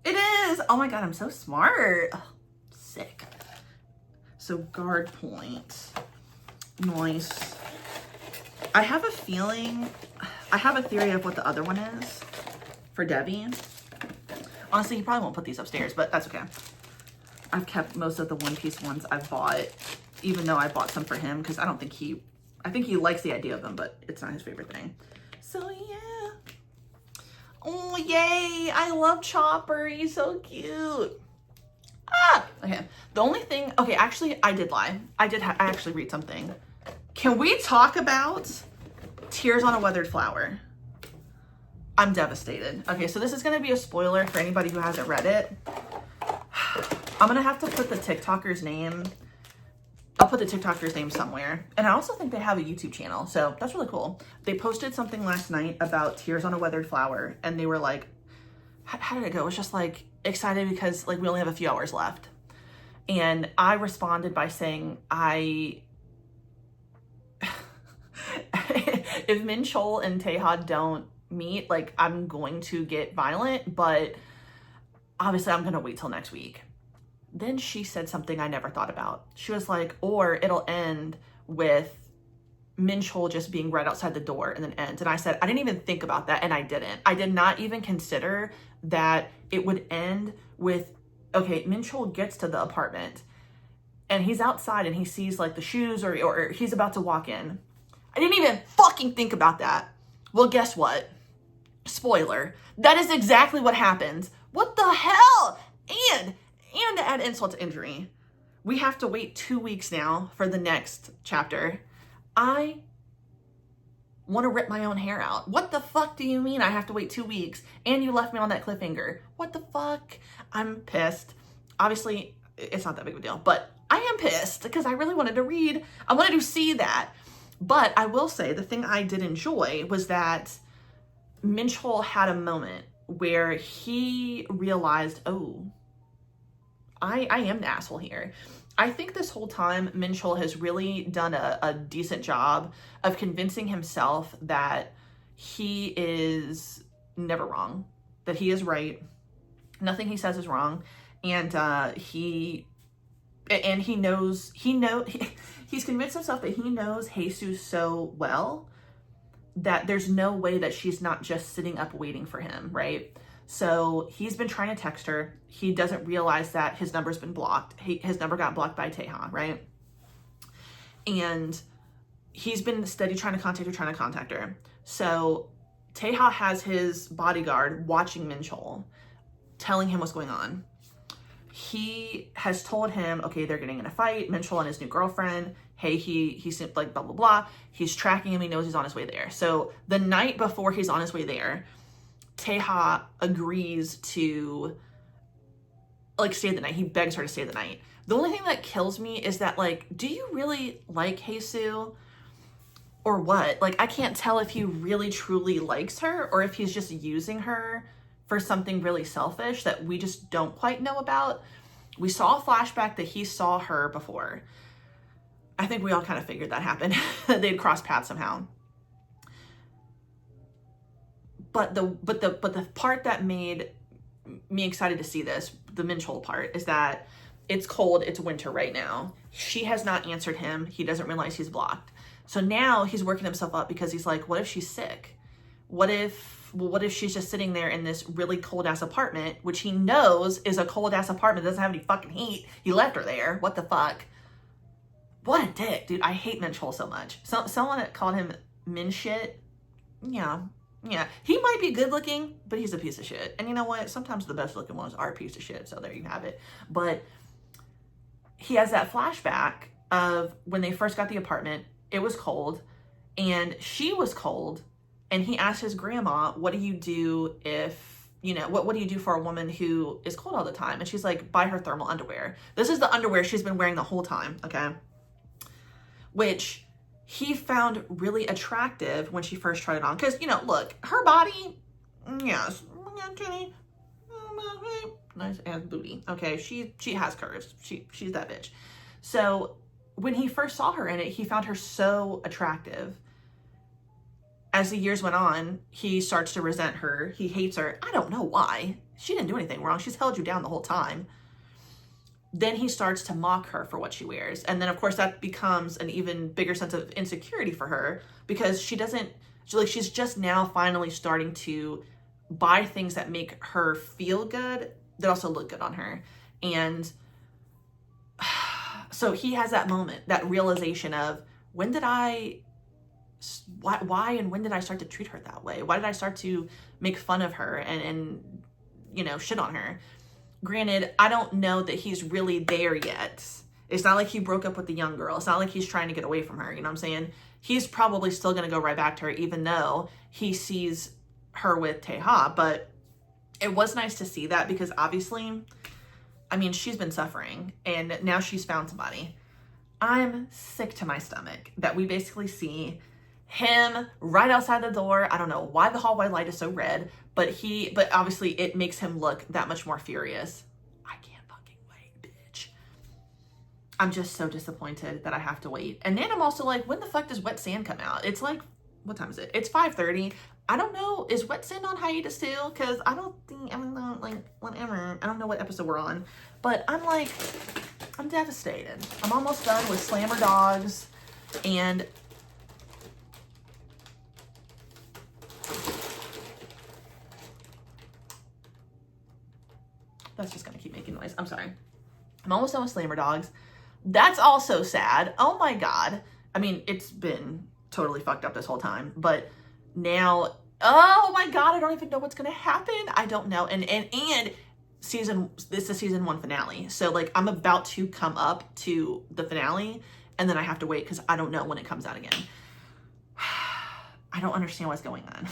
It is. Oh my God, I'm so smart. Oh, sick. So guard point. Nice. I have a feeling, I have a theory of what the other one is for Debbie. Honestly, he probably won't put these upstairs, but that's okay. I've kept most of the One Piece ones I've bought, even though I bought some for him because I think he likes the idea of them, but it's not his favorite thing. So yeah. Oh, yay. I love Chopper. He's so cute. Ah, okay. The only thing, okay, actually, I did lie. I actually read something. Can we talk about Tears on a Weathered Flower? I'm devastated. Okay, so this is going to be a spoiler for anybody who hasn't read it. I'm going to have to put the TikToker's name. I'll put the TikToker's name somewhere. And I also think they have a YouTube channel, so that's really cool. They posted something last night about Tears on a Weathered Flower, and they were like, how did it go? It was just like, excited because like we only have a few hours left. And I responded by saying, if Min Chol and Taeha don't meet, like I'm going to get violent, but obviously I'm gonna wait till next week. Then she said something I never thought about. She was like, or it'll end with Min Chol just being right outside the door and then ends. And I said, I didn't even think about that, and I didn't. I did not even consider that it would end with, okay, Min Chol gets to the apartment and he's outside and he sees like the shoes or he's about to walk in. I didn't even fucking think about that. Well, guess what? Spoiler. That is exactly what happens. What the hell? And to add insult to injury, we have to wait 2 weeks now for the next chapter. I want to rip my own hair out. What the fuck do you mean I have to wait 2 weeks? And you left me on that cliffhanger. What the fuck? I'm pissed. Obviously, it's not that big of a deal, but I am pissed because I really wanted to read. I wanted to see that. But I will say the thing I did enjoy was that Min Chol had a moment where he realized, oh, I am the asshole here. I think this whole time Min Chol has really done a decent job of convincing himself that he is never wrong, that he is right. Nothing he says is wrong. And he's convinced himself that he knows Jesus so well that there's no way that she's not just sitting up waiting for him, right? So he's been trying to text her. He doesn't realize that his number's been blocked. His number got blocked by Taeha, right? And he's been steady trying to contact her. So Taeha has his bodyguard watching Min Chol, telling him what's going on. He has told him, okay, they're getting in a fight, Min Chol and his new girlfriend. Hey, he seemed like blah, blah, blah. He's tracking him. He knows he's on his way there. So the night before he's on his way there, Taeha agrees to like stay the night. He begs her to stay the night. The only thing that kills me is that like, do you really like Jesus or what? Like, I can't tell if he really truly likes her or if he's just using her for something really selfish that we just don't quite know about. We saw a flashback that he saw her before. I think we all kind of figured that happened. They'd crossed paths somehow. But the part that made me excited to see this, the Min Chol part, is that it's cold, it's winter right now. She has not answered him. He doesn't realize he's blocked. So now he's working himself up because he's like, what if she's sick? What if she's just sitting there in this really cold ass apartment, which he knows is a cold ass apartment, doesn't have any fucking heat. He left her there. What the fuck? What a dick, dude. I hate Min Chol so much. Someone called him Min shit. Yeah. He might be good looking, but he's a piece of shit. And you know what? Sometimes the best looking ones are a piece of shit. So there you have it. But he has that flashback of when they first got the apartment, it was cold and she was cold. And he asked his grandma, what do you do if, what do you do for a woman who is cold all the time? And she's like, buy her thermal underwear. This is the underwear she's been wearing the whole time, okay? Which he found really attractive when she first tried it on. Because, look, her body, yes, nice ass booty. Okay, she has curves. She's that bitch. So when he first saw her in it, he found her so attractive. As the years went on, he starts to resent her. He hates her. I don't know why. She didn't do anything wrong. She's held you down the whole time. Then he starts to mock her for what she wears. And then, of course, that becomes an even bigger sense of insecurity for her because she's just now finally starting to buy things that make her feel good that also look good on her. And so he has that moment, that realization of when did I start to treat her that way? Why did I start to make fun of her and shit on her? Granted, I don't know that he's really there yet. It's not like he broke up with the young girl. It's not like he's trying to get away from her. You know what I'm saying? He's probably still going to go right back to her, even though he sees her with Taeha. But it was nice to see that because obviously, she's been suffering and now she's found somebody. I'm sick to my stomach that we basically see him right outside the door. I don't know why the hallway light is so red, but obviously it makes him look that much more furious. I can't fucking wait, bitch. I'm just so disappointed that I have to wait. And then I'm also like, when the fuck does Wet Sand come out? It's like, what time is it? It's 5:30. I don't know. Is Wet Sand on hiatus still? Because I don't think, I don't know, like, whatever. I don't know what episode we're on. But I'm like, I'm devastated. I'm almost done with Slammer Dogs. And that's just going to keep making noise. I'm sorry. I'm almost done with Slammer Dogs. That's also sad. Oh my God. I mean, it's been totally fucked up this whole time. But now, oh my God, I don't even know what's going to happen. I don't know. And this is a season 1 finale. So like I'm about to come up to the finale and then I have to wait because I don't know when it comes out again. I don't understand what's going on.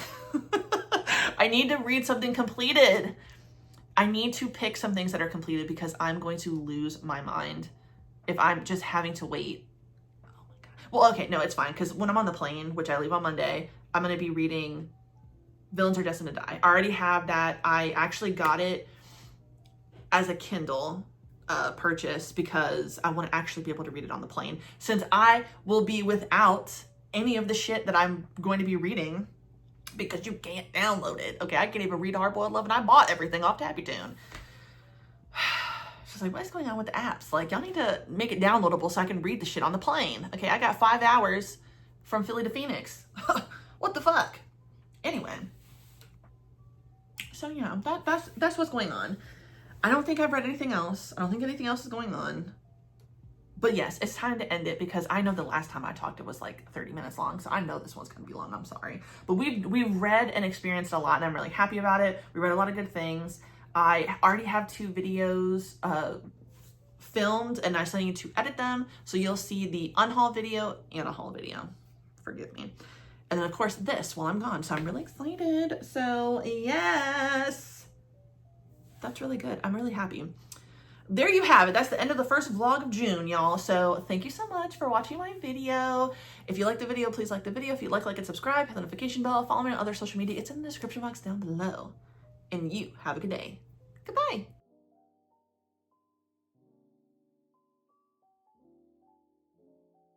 I need to read something completed. I need to pick some things that are completed because I'm going to lose my mind if I'm just having to wait. Oh my God. Well, okay, no, it's fine. Because when I'm on the plane, which I leave on Monday, I'm going to be reading Villains Are Destined to Die. I already have that. I actually got it as a Kindle purchase because I want to actually be able to read it on the plane. Since I will be without any of the shit that I'm going to be reading because you can't download it. Okay, I can't even read Hardboiled Love and I bought everything off Tappytoon. She's like, what is going on with the apps? Like, y'all need to make it downloadable so I can read the shit on the plane. Okay, I got 5 hours from Philly to Phoenix. What the fuck? Anyway. So yeah, that's what's going on. I don't think I've read anything else. I don't think anything else is going on. But yes, it's time to end it because I know the last time I talked it was like 30 minutes long. So I know this one's going to be long. I'm sorry. But we've read and experienced a lot and I'm really happy about it. We read a lot of good things. I already have 2 videos filmed and I still need to edit them. So you'll see the unhaul video and a haul video. Forgive me. And then of course this while I'm gone. So I'm really excited. So yes. That's really good. I'm really happy. There you have it. That's the end of the first vlog of June, y'all. So thank you so much for watching my video. If you liked the video, please like the video. If you like and subscribe, hit the notification bell, follow me on other social media. It's in the description box down below. And you have a good day. Goodbye.